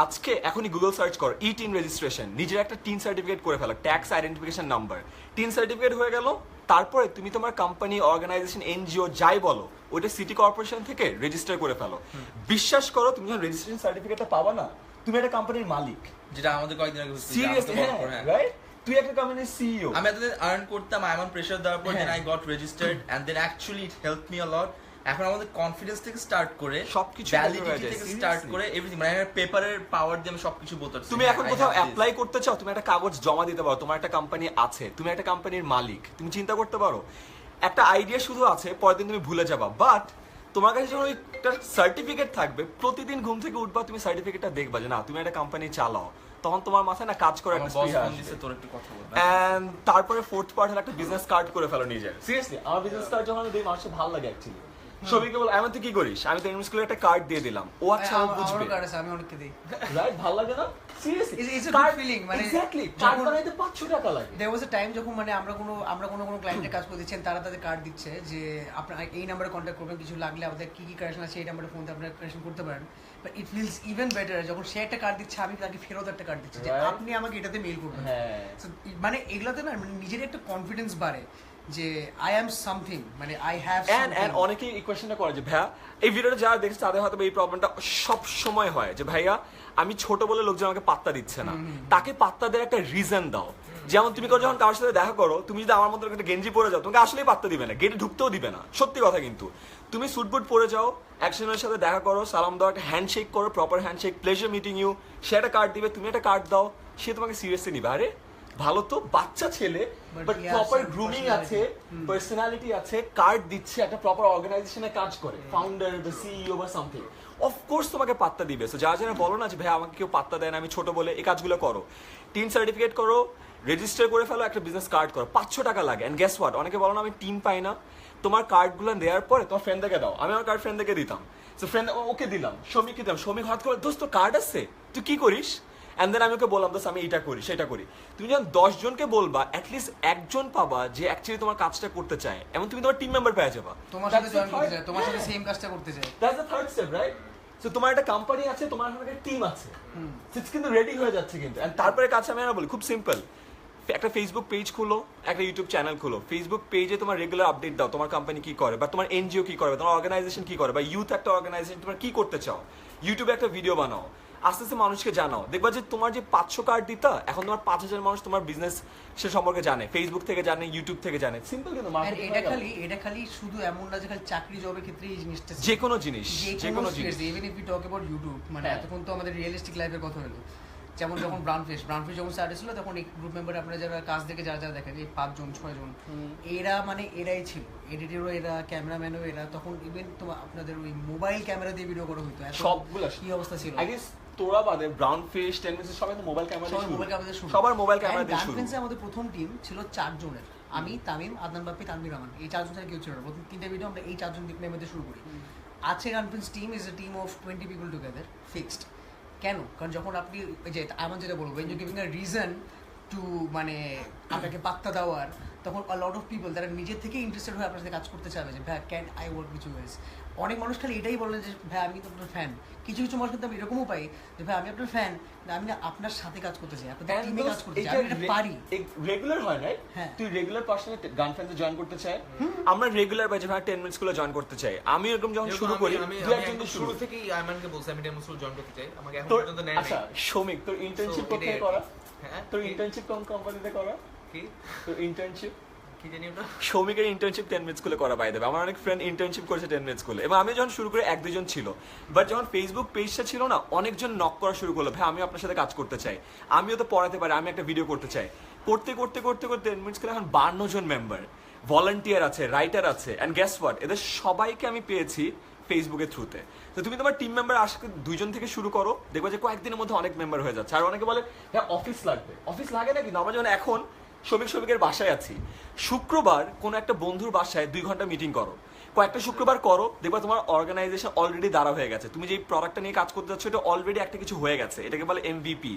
আজকে এখনই গুগল সার্চ করো ই-টিন রেজিস্ট্রেশন, নিজের একটা টিন সার্টিফিকেট করে ফেলো, tax identification number, TIN certificate হয়ে গেল। তারপরে তুমি তোমার কোম্পানি, অর্গানাইজেশন, এনজিও যাই বলো, ওটা সিটি কর্পোরেশন থেকে রেজিস্টার করে ফেলো। বিশ্বাস করো, তুমি যখন রেজিস্ট্রেশন সার্টিফিকেটটা পাবা না, তুমি একটা কোম্পানির মালিক। যেটা আমাদের কয়েকদিন আগে হচ্ছে, সিরিয়াসলি, হ্যাঁ। রাইট? তুই একটা কোম্পানির সিইও। আমি এতদিন আর্ন করতাম, আই এম প্রেসার দেওয়ার পর then I got registered and then actually it help me a lot. এখন আমাদের কনফিডেন্স থেকে স্টার্ট করে সবকিছু ভ্যালিডিটি হয়ে যায়, থেকে seriously. স্টার্ট করে এভরিথিং, মানে পেপারের পাওয়ার দিয়ে আমি সবকিছু বলতে পারছি। তুমি এখন হ্যাঁ, I কোথাও have this. অ্যাপ্লাই করতে চাও, তুমি একটা কাগজ জমা দিতে পারো, তোমার একটা কোম্পানি আছে, তুমি একটা কোম্পানির মালিক, তুমি চিন্তা করতে পারো। একটা আইডিয়া শুধু আছে, পরের দিন তুমি ভুলে যাবা, বাট তোমার কাছে যখন একটা সার্টিফিকেট থাকবে, প্রতিদিন ঘুম থেকে উঠবা, তুমি সার্টিফিকেটটা দেখবা যে না তুমি একটা কোম্পানি চালাও, তখন তোমার মাথায় না কাজ করে আমার একটা বস স্পৃহা ফোন আসবে। দিছে, তোর একটু কথা বল। And তারপরে ফোর্থ পার্ট হলো একটা বিজনেস কার্ড করে ফেলো নিজের। সিরিয়াসলি, আমার বিজনেস কার্ড যখন আমি দিই, মানুষের ভালো লাগে অ্যাকচুয়ালি। সবাইকে বল, আমি তুই কি করিস? আমি তো স্কুলে একটা কার্ড দিয়ে দিলাম, ও আচ্ছা ও বুঝবে, আমারও কার্ড আছে, আমি অনেককে দিই। রাইট? ভালো লাগে না? Seriously, It's a good feeling, মানে এক্স্যাক্টলি, কার্ড যখন- বানাইতে 500 টাকা লাগে। There was a time যখন মানে আমরা কোনো ক্লায়েন্টের কাজ করে দিচ্ছেন, তারা তাদের কার্ড দিচ্ছে যে আপনারা এই নাম্বারে কন্ট্যাক্ট করবেন, কিছু লাগলে আমাদের কি কারেকশন আছে এই নাম্বারে ফোন দিয়ে আপনারা কারেকশন করতে পারেন। But it feels even better যখন সে একটা কার্ড দিচ্ছে, আমি তাকে ফেরত একটা কার্ড দিচ্ছি যে Right. আপনি আমাকে এটাতে মেইল করবেন। হ্যাঁ। So, মানে এগুলাতে না মানে নিজের একটা কনফিডেন্স বাড়ে যে আই অ্যাম সামথিং, মানে আই হ্যাভ এন্ড অনেকেই এই কোয়েশ্চেনটা করে যে ভাইয়া, এই ভিডিওটা যারা দেখছে তাদের হয়তো এই প্রবলেমটা সব সময় হয় যে ভাইয়া আমি ছোট বলে লোকজন আমাকে পাত্তা দিচ্ছে না, তাকে পাত্তা দেওয়ার একটা রিজন দাও। যেমন তুমি যখন কারোর সাথে দেখা করো, তুমি যদি আমার মতো একটা গেঞ্জি পরে যাও, তোমাকে আসলেই পাত্তা দিবে না, গেটে ঢুকতেও দিবে না, সত্যি কথা। কিন্তু তুমি সুটবুট পরে যাও, একজনের সাথে দেখা করো, সালাম দাও, একটা হ্যান্ডশেক করো, proper handshake, pleasure meeting you, সে একটা কার্ড দিবে, তুমি একটা কার্ড দাও, সে তোমাকে সিরিয়াসলি নিবে। আরে ভালো তো, বাচ্চা ছেলে, But but he has proper some grooming personality. আছে, পার্সোনালিটি আছে, কার্ড দিচ্ছে, একটা প্রপার অর্গানাইজেশনে কাজ করে, ফাউন্ডার বা সিইও বা সামথিং, অফকোর্স তোমাকে পাত্তা দিবে। সো যারা যারা বলো না যে ভাই আমাকে কেউ পাত্তা দেয় না, আমি ছোট বলে, এই কাজগুলো করো, টিন সার্টিফিকেট করো, রেজিস্টার করে ফেলো, একটা বিজনেস কার্ড করো, 500 টাকা লাগে। এন্ড গেস হোয়াট, অনেকে বলো না আমি টিন পাই না, তোমার কার্ডগুলো দেওয়ার পরে তোমার ফ্রেন্ডকে দাও। আমি আমার কার্ড ফ্রেন্ডকে দিতাম, সো ফ্রেন্ড ওকে দিলাম, শ্রমিককে দিলাম, শ্রমিক হাত করে দোস্ত কার্ড আছে, তুই কি করিস? অ্যান্ড দেন আমি ওকে বললাম দোস্ত আমি এটা করি সেটা করি। তুমি যখন 10 জনকে বলবা, অ্যাটলিস্ট একজন পাবা যে অ্যাকচুয়ালি তোমার কাজটা করতে চায়, এমন তুমি তোমার টিম মেম্বার পেয়ে যাবা। তোমার সাথে জয়েন করতে চায়, তোমার সাথে সেম কাজটা করতে চায়। That's the third step, right? So তোমার একটা কোম্পানি আছে, তোমার একটা টিম আছে, সিটস কিন্তু রেডি হয়ে যাচ্ছে কিন্তু। এন্ড তারপরে কাজ আমি আর বলি খুব সিম্পল, একটা ফেসবুক পেজ খুলো, একটা ইউটিউব চ্যানেল খুলো, ফেসবুক পেজে তোমার রেগুলার আপডেট দাও, তোমার কোম্পানি কি করে, বা তোমার এনজিও কি করে, বা তোমার অর্গানাইজেশন কি করে, বা ইউথ একটা অর্গানাইজেশন তোমার কি করতে চাও, ইউটিউবে একটা ভিডিও বানাও, আস্তে আস্তে মানুষকে জানাও, দেখবা যে তোমার যে 500 কার্ড দিতা, এখন তোমার 5000 মানুষ তোমার বিজনেস সে সম্পর্কে জানে, ফেসবুক থেকে জানে, ইউটিউব থেকে জানে। সিম্পল কিন্তু আর marketing এটা হয়ে গেল। খালি শুধু এমন না যে খালি চাকরি জবের ক্ষেত্রে এই জিনিসটা যে কোনো জিনিস, যে কোনো জিনিস। Even if you talk about YouTube, মানে হ্যাঁ। এতক্ষণ তো আমাদের রিয়েলিস্টিক লাইফের কথা হলো। যেমন যখন ব্রাউনফিশ যখন স্টার্ট হয়েছিল, তখন এই গ্রুপ মেম্বার আপনারা যারা কাজ দেখে যারা যারা দেখেন, এই 5 জন 6 জন, এরা মানে এরাই ছিল, এডিটরও এরা, ক্যামেরাম্যানও এরা। তখন ইভেন তোমার আপনাদের ওই মোবাইল ক্যামেরা দিয়ে ভিডিও করা হতো, সবগুলা কি অবস্থা ছিল। আই গেস তোরা বাদে ব্রাউন ফিশ, 10 মিনিটস সবাই তো মোবাইল ক্যামেরা দিয়ে সবাই শুরু। মোবাইল ক্যামেরা দিয়ে শুরু। সবার মোবাইল ক্যামেরা And দিয়ে শুরু। গানফ্রেন্ডসে আমাদের প্রথম টিম ছিল 4 জনের, আমি, তামিম, আদনান বাপ্পি, তানভীর রহমান, এই 4 জন ছাড়া কেউ ছিল না। প্রথম 3টে ভিডিও আমরা এই 4 জন মধ্যে শুরু করি। আছে gunfriends team is a team of 20 people together, fixed. কেন? কারণ যখন আপনি ওই যে আমার যেটা বলবো, when you giving a reason to মানে আপনাকে পাত্তা দেওয়ার, তখন a lot of people তারা নিজের থেকে ইন্টারেস্টেড হয়ে আপনার সাথে কাজ করতে চাবে যে ভাই can I work with you guys. অনেক মানুষ খালি এটাই বলে যে ভাই আমি তো আপনার ফ্যান। কিছু কিছু মানুষ কিন্তু আমি এরকমও পাই যে ভাই আমি আপনার ফ্যান, আমি না আপনার সাথে কাজ করতে চাই, আপনাদের টিমে কাজ করতে চাই, আমি এটা পারি। রেগুলার হয় রাইট? হ্যাঁ। তুই রেগুলার পার্সোনাল গানফ্রেন্ডে জয়েন করতে চাই, আমরা রেগুলার বাজে ভাই 10 মিনিটস গুলো জয়েন করতে চাই। আমি এরকম যখন শুরু করি, আমি দু একজন একদম শুরু শুরু থেকেই আইমানকে বলছি আমি ডেমো জয়েন করতে চাই, আমাকে এখন তোর পর্যন্ত নেয় আচ্ছা শ্রমিক, তোর ইন্টার্নশিপ So, কোথায় এটাই করা? হ্যাঁ তোর ইন্টার্নশিপ কোন কোম্পানিতে করা? কি তোর ইন্টার্নশিপ কি কি জানি ওটা সৌমিকের ইন্টার্নশিপ 10 মিনিট স্কুলে করা বাই দেবে। আমার অনেক ফ্রেন্ড ইন্টার্নশিপ করেছে 10 মিনিট স্কুলে, এবং আমি যখন শুরু করে 1-2 জন ছিল, বাট যখন ফেসবুক পেজটা ছিল না, অনেকজন নক করা শুরু করলো, ভাই আমি আপনার সাথে কাজ করতে চাই, আমিও তো পড়াতে পারি, আমি একটা ভিডিও করতে চাই। করতে করতে করতে করতে 10 মিনিট স্কুলে এখন 52 জন মেম্বার, ভলান্টিয়ার আছে, রাইটার আছে, অ্যান্ড গেস হোয়াট, এদের সবাইকে আমি পেয়েছি ফেসবুকের থ্রুতে। তো তুমি তোমার টিম মেম্বার আজকে 2 জন থেকে শুরু করো, দেখবে যে কয়েকদিনের মধ্যে অনেক মেম্বার হয়ে যাচ্ছে। আর অনেকে বলে হ্যাঁ অফিস লাগবে, অফিস লাগে না, কিন্তু আমরা যখন এখন শ্রমিকের বাসায় আছি, শুক্রবার কোনো একটা বন্ধুর বাসায় 2 ঘন্টা মিটিং করো, কয়েকটা শুক্রবার করো, দেখবা তোমার অর্গানাইজেশন অলরেডি দাঁড়া হয়ে গেছে। তুমি যেই প্রোডাক্টটা নিয়ে কাজ করতে যাচ্ছ এটা অলরেডি একটা কিছু হয়ে গেছে, এটাকে বলে এমভিপি,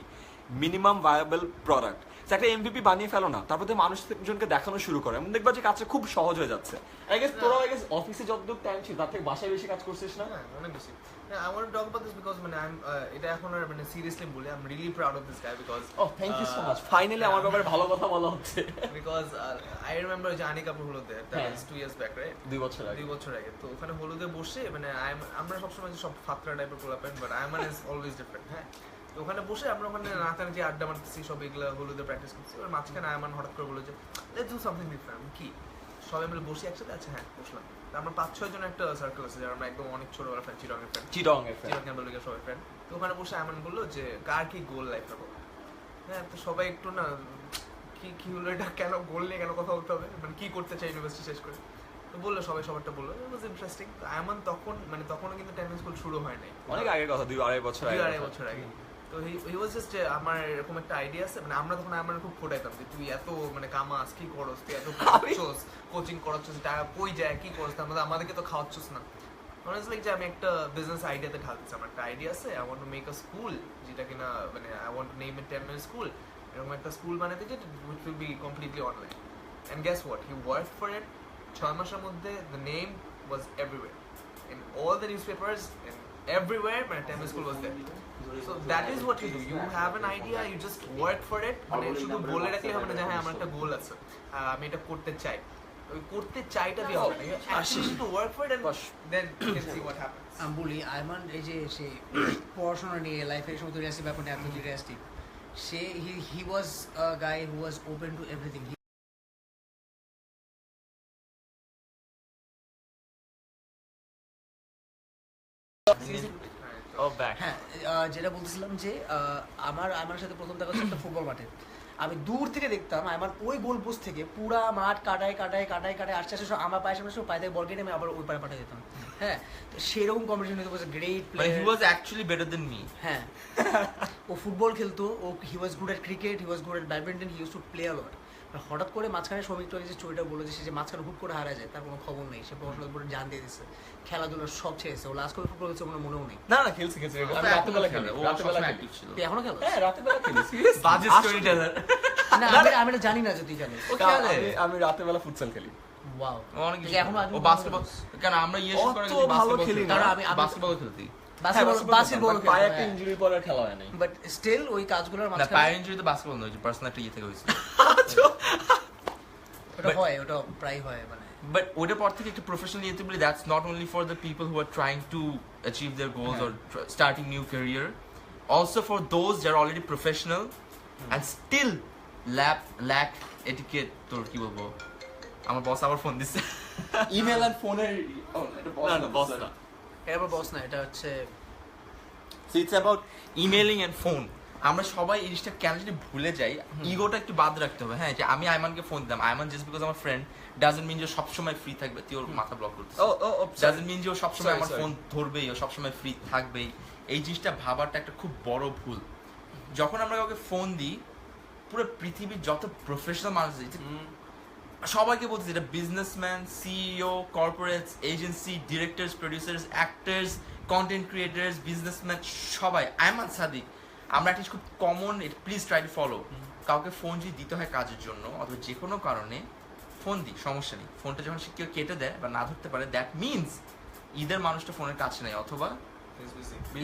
মিনিমাম ভায়াবল প্রোডাক্ট। একটা এমভিপি বানিয়ে ফেলো না, তারপর মানুষজনকে দেখানো শুরু করো, এমন দেখবা যে কাজটা খুব সহজ হয়ে যাচ্ছে। আই গেস তোরা অফিসে যতটুকু টাইম ছিল তার থেকে বাসায় বেশি কাজ করছিস না? হ্যাঁ অনেক বেশি। I want to talk about this because মানে এটা এখন আর মানে সিরিয়াসলি বলি, I'm really proud of this guy because thank you so much, finally আমার ব্যাপারে ভালো কথা বলা হচ্ছে। because I remember যে আনিক আপু হলুদে, that was 2 years back, right? 2 বছর আগে। 2 বছর আগে। তো ওখানে হলুদে বসে মানে আমরা সবসময় সব ফাতরা টাইপের পোলাপেন, but Ayman is always different. হ্যাঁ, তো ওখানে বসে আমরা ওখানে নাচানাচি আড্ডা মারতেছি, সব এগুলো হলুদে প্র্যাকটিস করছি। এবার মাঝখানে আইমান হঠাৎ করে বললো যে লেটস ডু সামথিং ডিফারেন্ট। কি সবাই মিলে বসি একসাথে? আচ্ছা হ্যাঁ বসলাম। আমরা 5-6 জন একটা সার্কেল আছে যারা আমরা একদম অনেক ছোটবেলা ফ্রেন্ড, চিরঙের ফ্রেন্ড, চিরঙের চিরঙের সবাই ফ্রেন্ড। তো ওখানে বসে আইমান বললো যে কার কি গোল লাইফে হবে। হ্যাঁ, তো সবাই একটু না কি হলো এটা, কেন গোল নিয়ে কেন কথা বলতে হবে, মানে কি করতে চাই ইউনিভার্সিটি শেষ করে। তো বললো সবাই সবারটা বললো, ইট ওয়াজ ইন্টারেস্টিং। তো আইমান তখন মানে তখনও কিন্তু টেনিস স্কুল শুরু হয় নাই, অনেক আগের কথা, 2-2.5 বছর আগে। 2-2.5 বছর আগে। তো হি ওয়াজ জাস্ট আমার এরকম একটা আইডিয়া আছে, মানে আমরা তখন আমার খুব ফোটাইতাম যে তুই এত মানে কামাস, কি করস, তুই এত করছস, কোচিং করাচ্ছিস, টাকা কই যায়, কি করস, আমাদেরকে তো খাওয়াচ্ছিস না। মনে লাইক যে আমি একটা বিজনেস আইডিয়াতে ঢালতেছি, আমার একটা আইডিয়া আছে, I want to make a school, যেটা কিনা মানে I want to name it 10 minute school. এরকম একটা স্কুল বানাতে যে which will be completely online. And guess what? He worked for it. 6 মাসের মধ্যে the name was everywhere. In all the newspapers, and everywhere, my 10 minute school was there. So that is what you do. You have an idea, you just work for it. মানে শুধু বলে রাখলে হবে না যে হ্যাঁ আমার একটা গোল আছে, আমি এটা করতে চাই। ওই করতে চাইটা দিয়ে হবে না, you actually need to work for it and then you can see what happens. আমি বলি আইমান এই যে সে পড়াশোনা নিয়ে লাইফের সমস্ত রিয়াসি ব্যাপারটা এত রিয়াসি, সে হি ওয়াজ আ গাই হু ওয়াজ ওপেন টু এভরিথিং। হ্যাঁ, যেটা বলতেছিলাম যে আমার সাথে প্রথম দেখা হচ্ছে একটা ফুটবল মাঠে। আমি দূর থেকে দেখতাম আমার ওই গোল পোস্ট থেকে পুরা মাঠ কাটায় আস্তে আস্তে আমার পায়ের সামনে সব পায়ে থেকে বল কেটে আমি আবার ওই পায়ে পাঠিয়ে দিতাম। হ্যাঁ, তো সেরকম কম্পিটিশন হতো, great player. He was actually better than me. হ্যাঁ, ও ফুটবল খেলতো, ও he was good at cricket, he was good at badminton, he use to play a lot. হঠাৎ করে মাঝখানে সৌমিক যে স্টোরিটা বললো যে সে যে মাঝখানে হুট করে হারা যায়, তার কোনো খবর নেই, সে পড়াশোনার উপরে জান দিয়ে দিচ্ছে, খেলাধুলার সব ছেড়েছে, ও লাস্ট করে ফুটবল খেলছে কোনো মনেও নেই। না খেলছি আমি রাতেবেলা খেলি, রাতেবেলা অ্যাক্টিভ ছিল। তুই এখনো খেলো? হ্যাঁ রাতেবেলা খেলি, সিরিয়াসলি। বাজে স্টোরি টেলার। না আমি এটা জানি না যে তুই জানিস। আমি রাতেবেলা ফুটসল খেলি। ওয়াও, অনেক কিছু। এখনো ও বাস্কেটবল, কেন আমরা শেষ করে অত ভালো খেলি না। বাস্কেটবল খেলতি। বাস্কেটবল পায়ে একটা ইনজুরি পরে আর খেলা হয় নাই। বাট স্টিল ওই কাজগুলোর না, মাঝখানে পায়ের ইনজুরি তো বাস্কেটবল নয়, পার্সোনাল একটা ইয়ে থেকে হয়েছে। ওটা হয়, ওটা প্রায় হয় মানে। But ওটার পর থেকে একটু প্রফেশনাল ইয়েতে বলি, that's not only for the people who are trying to achieve their goals or starting new career, also for those that are already professional and still lack etiquette. তোর কি বলবো, আমার বস আবার ফোন দিচ্ছে। ইমেল আর ফোনের না বস না, এটা আবার বস না, এটা হচ্ছে So it's about emailing and phone. আমরা সবাই এই জিনিসটা কেন যদি ভুলে যাই, ইগোটা একটু বাদ রাখতে হবে। হ্যাঁ, যে আমি আইমানকে ফোন দিলাম, আইমান জাস্ট বিকজ আমার ফ্রেন্ড ডাজন্ট মিন যে সবসময় ফ্রি থাকবে, তুই ওর মাথা ব্লক করছিস। ডাজন্ট মিন যে ও সবসময় আমার ফোন ধরবেই, ও সবসময় ফ্রি থাকবেই। এই জিনিসটা ভাবাটা একটা খুব বড় ভুল। যখন আমরা কাউকে ফোন দিই, পুরো পৃথিবীর যত প্রফেশনাল মানুষ আছে সবাইকে বলছি, এটা businessman, CEO, corporates, agency, directors, producers, actors, content creators, businessman, সবাই আইমান সাদিক, আমরা একটা খুব common, please try to follow. কাউকে ফোন যদি দিতে হয় কাজের জন্য অথবা যে কোনো কারণে, ফোন দিই, সমস্যা নেই। ফোনটা যখন সে কেউ কেটে দেয় বা না ধরতে পারে, দ্যাট মিনস ইদার মানুষটা ফোনের কাছে নেই অথবা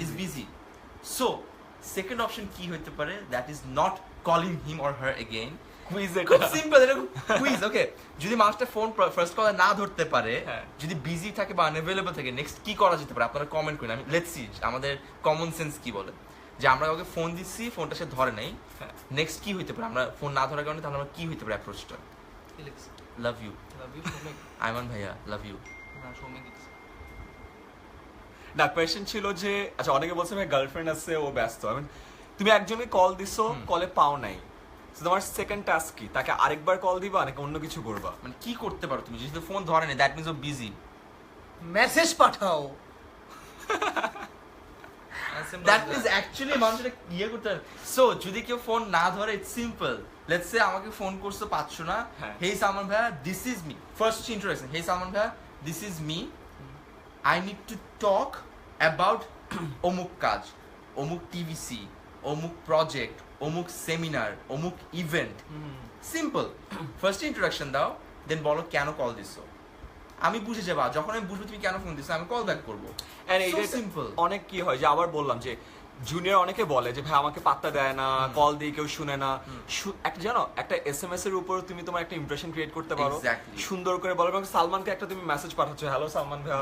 is busy. So second option কি হইতে পারে, that is not calling him or her again. খুব সিম্পল, এটা কুইজ। ওকে, যদি মানুষটা ফোন ফার্স্ট কলে না ধরতে পারে, যদি বিজি থাকে বা আনঅ্যাভেলেবল থাকে, নেক্সট কি করা যেতে পারে আপনারা কমেন্ট করেন। আমি লেটস সি আমাদের কমন সেন্স কি বলে, যে আমরা কাউকে ফোন দিচ্ছি, ফোনটা সে ধরে নাই, নেক্সট কি হইতে পারে, আমরা ফোন না ধরার কারণে তাহলে আমরা কি হইতে পারে অ্যাপ্রোচটা। Love you love you Soumik. Ayman ভাইয়া লাভ ইউ না সৌমিক লিখছে। না কোয়েশ্চেন ছিল যে আচ্ছা অনেকে বলছে ভাই গার্লফ্রেন্ড আছে ও ব্যস্ত I mean, তুমি একজনকে কল দিছো কলে পাও নাই So, তোমার সেকেন্ড টাস্ক কি তাকে আরেকবার কল দিবা নাকি অন্য কিছু করবা মানে কি করতে পারো তুমি যেহেতু ফোন ধরে না দ্যাট মিন্স ও বিজি মেসেজ পাঠাও। দ্যাট মিন্স অ্যাকচুয়ালি মানুষটা ইয়ে করতে পারে সো যদি কেউ ফোন না ধরে ইটস সিম্পল লেটস সে আমাকে ফোন করছো পাচ্ছ না হ্যাঁ। হেই সালমান ভাইয়া this is me first introduction hey Salman ভাইয়া this is me I need to talk about অমুক কাজ অমুক টিভিসি অমুক প্রজেক্ট অমুক সেমিনার অমুক ইভেন্ট সিম্পল ফার্স্ট ইন্ট্রোডাকশন দাও দেন বলো কেন কল দিছো আমি বুঝে যাবো যখন আমি বুঝবো তুমি কেন ফোন দিছো আমি কল ব্যাক করবো And So এটা simple. অনেক কি হয় যে আবার বললাম যে জুনিয়র অনেকে বলে যে ভাই আমাকে পাত্তা দেয় না কল দিয়ে কেউ শুনে না একটা জানো একটা এসএমএস এর উপর তুমি তোমার একটা ইমপ্রেশন ক্রিয়েট করতে পারো Exactly. সুন্দর করে বলো এবং সালমানকে একটা তুমি মেসেজ পাঠাচ্ছ হ্যালো সালমান ভাই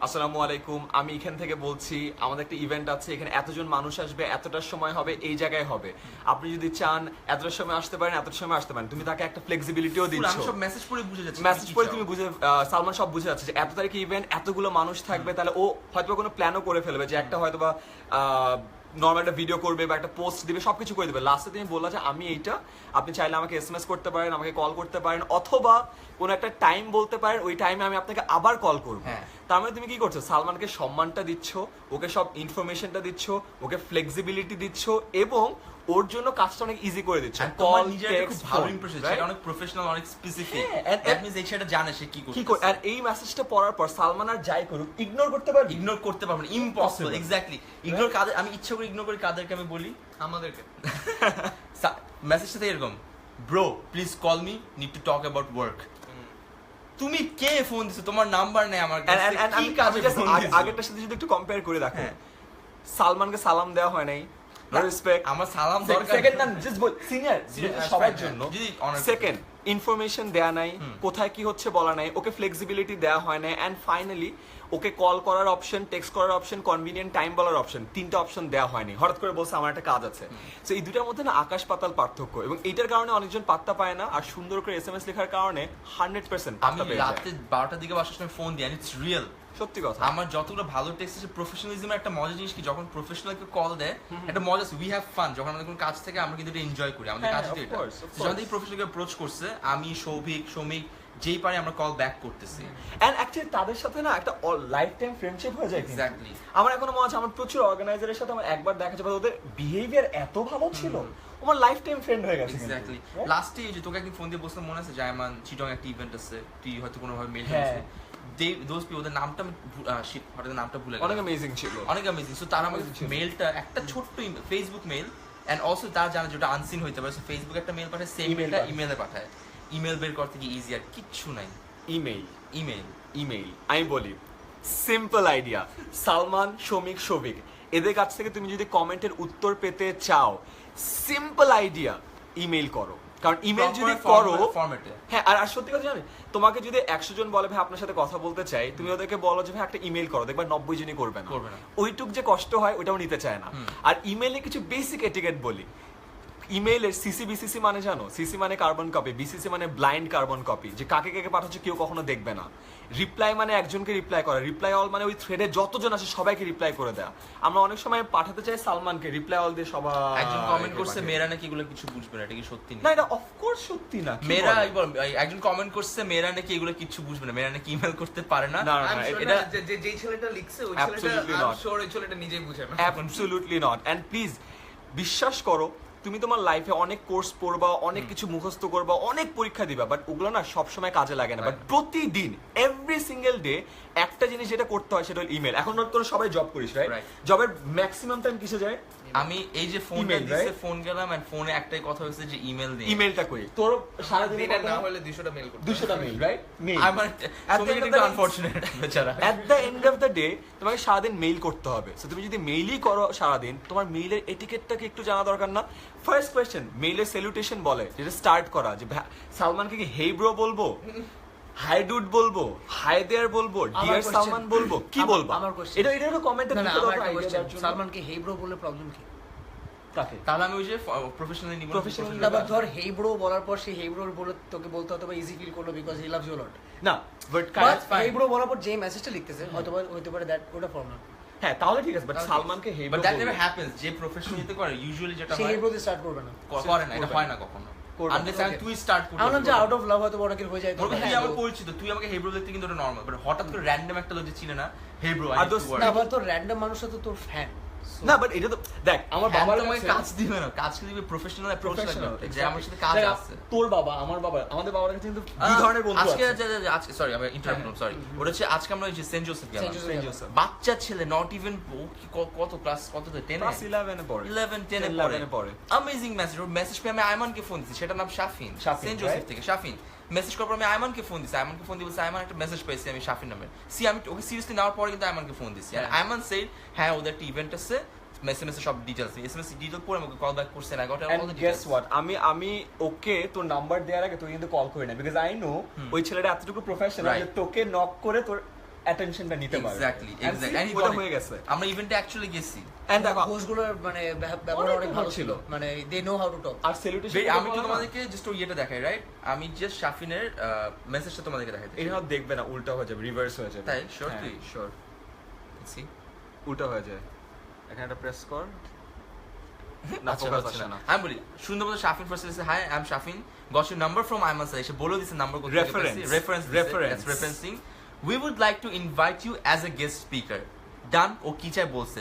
আসসালামু আলাইকুম আমি এখান থেকে বলছি আমাদের একটা ইভেন্ট আছে এখানে এতজন মানুষ আসবে এতটার সময় হবে এই জায়গায় হবে আপনি যদি চান এতটার সময় আসতে পারেন এতটার সময় আসতে পারেন তুমি তাকে একটা ফ্লেক্সিবিলিটিও Full, দিচ্ছ আমি সব মেসেজ পড়ে বুঝে যাচ্ছি মেসেজ পড়ে তুমি বুঝে সালমান সব বুঝে যাচ্ছে যে এত তারিখে ইভেন্ট এতগুলো মানুষ থাকবে তাহলে ও হয়তো কোনো প্ল্যানও করে ফেলবে যে একটা হয়তো বা নর্মাল একটা ভিডিও করবে বা একটা পোস্ট দিবে সবকিছু করে দিবে লাস্টে তুমি বললা যে আমি এইটা আপনি চাইলে আমাকে এসএমএস করতে পারেন আমাকে কল করতে পারেন অথবা কোনো একটা টাইম বলতে পারেন ওই টাইমে আমি আপনাকে আবার কল করব হ্যাঁ। তার মানে তুমি কি করছো সালমানকে সম্মানটা দিচ্ছ ওকে সব ইনফরমেশনটা দিচ্ছ ওকে ফ্লেক্সিবিলিটি দিচ্ছ এবং ওর জন্য কাজটা অনেক ইজি করে দিচ্ছ আর তোমার নিজের একটা খুব ভালো ইমপ্রেশন সেটা অনেক প্রফেশনাল অনেক স্পেসিফিক হ্যাঁ, and- দ্যাট মিন্স এই সেটা জানে সে কি কি করছে আর এই মেসেজটা পড়ার পর সালমান আর যাই করুক ইগনোর করতে পারবি ইগনোর করতে পারবো না ইম্পসিবল এক্স্যাক্টলি ইগনোর কাদের আমি ইচ্ছা করে ইগনোর করি কাদেরকে আমি বলি আমাদেরকে মেসেজটা এরকম bro please call me need to talk about work তুমি কে ফোন দিছো তোমার নাম্বার নেই আমার And- কাছে and- and কি আমি কাজে just ফোন দিছো আগেরটার সাথে যদি একটু কম্পেয়ার করে দেখো হ্যাঁ। সালমানকে সালাম দেওয়া হয় নাই না, রেসপেক্ট আমার সালাম দরকার সেকেন্ড না জাস্ট বল সিনিয়র Senior, সবার fine, জন্য যদি honor সেকেন্ড ইনফরমেশন দেয়া নাই কোথায় কি হচ্ছে বলা নাই ওকে ফ্লেক্সিবিলিটি দেওয়া হয় নাই এন্ড ফাইনালি ওকে কল করার অপশন টেক্সট করার অপশন কনভিনিয়েন্ট টাইম বলার অপশন তিনটা অপশন দেওয়া হয়নি হঠাৎ করে বলছে আমার একটা কাজ আছে সো এই দুটার মধ্যে না আকাশ পাতাল পার্থক্য এবং এটার কারণে অনেকজন পাত্তা পায় না আর সুন্দর করে এসএমএস লেখার কারণে 100% আমি পাত্তা পেয়ে যায় রাতে 12টার দিকে বাসার সময় ফোন দিই এন্ড ইটস রিয়েল সত্যি কথা আমার যতগুলো ভালো টেক্সট আছে প্রফেশনালিজমের একটা মজা জিনিস কি যখন প্রফেশনালকে কল দেয় একটা মজা আছে উই হ্যাভ ফান যখন আমাদের কোনো কাজ থেকে আমরা কিন্তু এটা এনজয় করি আমাদের হ্যাঁ, কাজ of এটা course, of course. যখন এই প্রফেশনালকে অ্যাপ্রোচ করছে আমি সৌভিক সৌমিক যেই পারে আমরা কল ব্যাক করতেছি এন্ড অ্যাকচুয়ালি তাদের সাথে না একটা লাইফ টাইম ফ্রেন্ডশিপ হয়ে যায় কিন্তু। এক্স্যাক্টলি আমার এখনো মনে আছে আমার প্রচুর অর্গানাইজারের সাথে আমার একবার দেখা যাবে ওদের বিহেভিয়ার এত ভালো ছিল আমার লাইফ টাইম ফ্রেন্ড হয়ে গেছে কিন্তু। Exactly Right? লাস্টে এই যে তোকে একদিন ফোন দিয়ে বসলাম মনে আছে জায়মান চিটং একটা ইভেন্ট আছে তুই হয়তো কোনোভাবে মেল হ্যাঁ। করেছিস দোজ পিপল ওদের নামটা আমি shit, হঠাৎ নামটা ভুলে অনেক গেলাম অ্যামেজিং ছিল অনেক অ্যামেজিং সো তারা আমাকে Amazing ছিল। মেলটা একটা ছোট্ট ফেসবুক মেল এন্ড অলসো তারা জানে যেটা আনসিন হইতে পারে ফেসবুক একটা মেল পাঠায় সেম Email মেলটা পাঠায়। ইমেলে পাঠায় ইমেল বের করতে কি ইজি আর কিচ্ছু নাই ইমেইল ইমেল ইমেইল আমি বলি সিম্পল আইডিয়া সালমান শমিক শোভিক এদের কাছ থেকে তুমি যদি কমেন্টের উত্তর পেতে চাও সিম্পল আইডিয়া ইমেইল করো কারণ ইমেল যদি করো ফরম্যাটে হ্যাঁ আর সত্যি কথা জানি তোমাকে যদি 100 জন বলে ভাই আপনার সাথে কথা বলতে চাই তুমি ওদেরকে বলো যে ভাই একটা ইমেল করো দেখবা 90 জনই করবে না করবে না। ওইটুক যে কষ্ট হয় ওটাও নিতে চায় না আর ইমেইলে কিছু বেসিক এটিকেট বলি ইমেইলের সিসি বিসিসি মানে জানো সিসি মানে কার্বন কপি বিসিসি মানে ব্লাইন্ড কার্বন কপি যে কাকে কাকে পাঠাচ্ছ কেউ কখনো দেখবে না রিপ্লাই মানে একজনকে রিপ্লাই করা রিপ্লাই অল মানে ওই থ্রেডে যতজন আছে সবাইকে রিপ্লাই করে দেয়া আমরা অনেক সময় পাঠাতে চাই সালমানকে রিপ্লাই অল দিয়ে সবাই একজন কমেন্ট করছে মেয়েরা নাকি এগুলো কিছু বুঝবে না এটা কি সত্যি না না এটা অফকোর্স সত্যি না কি মেয়েরা বলে? একজন কমেন্ট করছে মেয়েরা নাকি এগুলো কিছু বুঝবে না মেয়েরা নাকি ইমেল করতে পারে না না, না, I'm না, sure এটা না, যেই ছেলেটা লিখছে ওই Absolutely ছেলেটা not. শিওর ওই ছেলেটা নিজেই বুঝে না অ্যাবসলিউটলি নট এন্ড প্লিজ বিশ্বাস করো তুমি তোমার লাইফে অনেক কোর্স পড়বা অনেক কিছু মুখস্থ করবা অনেক পরীক্ষা দিবা বাট ওগুলো না সবসময় কাজে লাগে না বাট প্রতিদিন এভরি সিঙ্গেল ডে একটা জিনিস যেটা করতে হয় সেটা হলো ইমেল এখন তোরা সবাই জব করিস রাইট Right. জবের ম্যাক্সিমাম টাইম কিসে যায় আমি এই যে ফোনটা Email, দিছে right? ফোন গেলাম এন্ড ফোনে একটাই কথা হয়েছে যে ইমেল দিই ইমেলটা করি তোর সারাদিন দিনে না হলে 200টা মেল করতে 200টা মেল রাইট মেল আমার At the end of the day- unfortunate বেচারা at the end of the day তোমাকে সারাদিন মেইল করতে হবে সো তুমি যদি মেইলই করো সারাদিন তোমার মেইলের এটিকেটটাকে একটু জানা দরকার না ফার্স্ট কোয়েশ্চেন মেইলের স্যালুটেশন বলে যেটা স্টার্ট করা যে সালমানকে কি হেই ব্রো বলবো হাই ডুড বলবো হাই দেয়ার বলবো ডিয়ার question- সালমান বলবো কি বলবো আমার question- এটা এটা কমেন্টে না না লিখে আমার দাও একটা আইডিয়া question, দেওয়ার জন্য সালমানকে হেই ব্রো বললে প্রবলেম কি কাকে? তাহলে আমি ওই যে প্রফেশনালি নিব Professionally না বাট ধর হেই ব্রো বলার পর সেই হেই ব্রো বলে তোকে বলতে হয়তো ইজি ফিল করলো because he loves you lot না but but fine. Hey bro বলার পর যে মেসেজটা লিখতেছে হয়তো পারে দ্যাট ওটা ফর্ম না হ্যাঁ তাহলে ঠিক আছে বাট সালমানকে hey but that never happens যে প্রফেশনালিতে করে ইউজুয়ালি যেটা সেই হয় হেই ব্রোতে স্টার্ট করবে না করে না এটা হয় না কখনো করবে না। আনলেস তুই স্টার্ট করবি আমি বললাম যে আউট অফ লাভ হয়তো বড় কিছু হয়ে যায় তো মনে কর তুই হ্যাঁ, আমার পরিচিত তুই আমাকে হেব্রো দেখতে কিন্তু ওটা নরমাল বাট হঠাৎ করে র্যান্ডম একটা লোক যে চিনে না হেব্রো আর দোস্ত, না আবার তোর র্যান্ডম মানুষটা তো তোর ফ্যান না বাট এটা তো দেখ আমার বাবার আমাকে কাছে কাজ দিবে না কাজ দিবে প্রফেশনাল অ্যাপ্রোচ Professional, লাগবে যে আমার সাথে কাজ দেখ, আছে তোর বাবা আমার বাবা আমাদের বাবার কাছে কিন্তু দুই ধরনের বন্ধু আজকে আছে আজকে সরি আমি ইন্টারাপ্ট করলাম সরি ওটা হচ্ছে আজকে আমরা ওই যে সেন্ট জোসেফ গেলাম সেন্ট জোসেফ Saint Joseph। বাচ্চা ছেলে নট ইভেন কত ক্লাস কত 10 ক্লাস 11 এ পড়ে 11 10 এ 11 এ পড়ে অ্যামেজিং মেসেজ ওর মেসেজ পেয়ে আমি আয়মানকে ফোন দিছি সেটার নাম Shafin Shafin, Saint Joseph right? থেকে শাফিন মেসেজ করার পর আমি আয়মানকে ফোন দিছি আয়মানকে ফোন দিয়ে বলছি আয়মান একটা মেসেজ পেয়েছি আমি শাফিন নামের আমি ওকে সিরিয়াসলি নেওয়ার পরে কিন্তু আয়মানকে ফোন দিছি আর আয়মান সেইড হ্যাঁ ওদের একটা ইভেন্ট আছে এসএমএস সব ডিটেইলস এসএমএস ডিটেইল পরে আমাকে কল ব্যাক করছেন I got all and the guess what আমি ওকে তোর নাম্বার দেওয়ার আগে তুই কিন্তু কল করে না বিকজ আই নো ওই ছেলেটা এতটুকু প্রফেশনাল Right. যে তোকে নক করে তোর অ্যাটেনশনটা নিতে পারে এক্স্যাক্টলি And see, ওটা হয়ে গেছে আমরা ইভেন্টে অ্যাকচুয়ালি গেছি এন্ড দেখো হোস্টগুলোর মানে ব্যবহার অনেক ভালো ছিল মানে they know how to talk আর সেলিব্রেশন Wait, আমি তো তোমাদেরকে জাস্ট ওই ইয়েটা দেখাই রাইট আমি জাস্ট শাফিনের মেসেজটা তোমাদেরকে দেখাই এটা দেখবে না উল্টা হয়ে যাবে রিভার্স হয়ে যাবে তাই শিওর হ্যাঁ, তুই sure। সি উল্টা হয়ে যায় এখানে একটা প্রেস কর না আচ্ছা ফোকাস হচ্ছে আসে না না আমি বলি সুন্দর মতো শাফিন ফার্স্ট লিসে hi I am Shafin got your number from Ayman sir এসে বলে দিছে নাম্বার কোথা থেকে Reference. পেয়েছি reference Reference. Referencing we would like to invite you as a guest speaker done ও কি চাই বলছে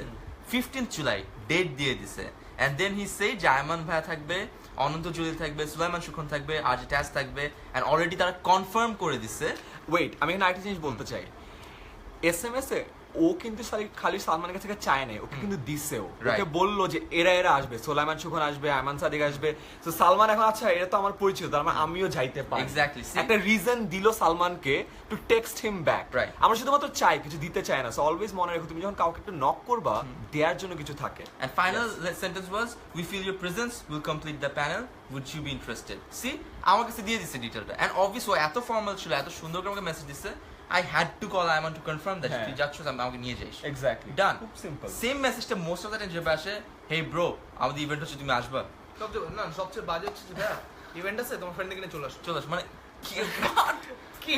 15 জুলাই ডেট দিয়ে দিছে এন্ড দেন হি সে যে আয়মান ভাইয়া থাকবে অনন্ত জলিল থাকবে সুলাইমান সুখন থাকবে আজ ট্যাস থাকবে এন্ড অলরেডি তারা কনফার্ম করে দিছে ওয়েট আমি এখানে আরেকটা জিনিস বলতে চাই এসএমএস এ ও কিন্তু খালি সালমানের কাছে থেকে চায় নাই ওকে কিন্তু দিছেও Right. ওকে বললো যে এরা আসবে সোলাইমান সুখন আসবে আয়মান সাদিক আসবে তো সালমান এখন আচ্ছা এরা তো আমার পরিচিত তার মানে আমিও যাইতে পারি Exactly, see? একটা রিজন দিল সালমানকে to text him back Right. আমরা শুধুমাত্র চাই কিছু দিতে চাই না সো অলওয়েজ মনে রাখো তুমি যখন কাউকে একটু নক করবা দেওয়ার জন্য কিছু থাকে And final sentence was, we feel your presence will complete the panel. Would you be interested? See, আমার কাছে দিয়ে দিছে ডিটেলটা and obviously ও এত ফর্মাল ছিল এত সুন্দর করে আমাকে মেসেজ দিছে I had to call Ayman to confirm that হ্যাঁ। তুই যাচ্ছিস আমাকে নিয়ে যাইস এক্স্যাক্টলি ডান খুব সিম্পল সেম মেসেজটা মোস্ট অফ দ্য টাইম যেভাবে আসে হে ব্রো আমাদের ইভেন্ট হচ্ছে তুমি আসবা সবচেয়ে বাজে হচ্ছে যে ভাইয়া ইভেন্ট আছে তোমার ফ্রেন্ডকে নিয়ে চলে আসো চলে আস মানে কি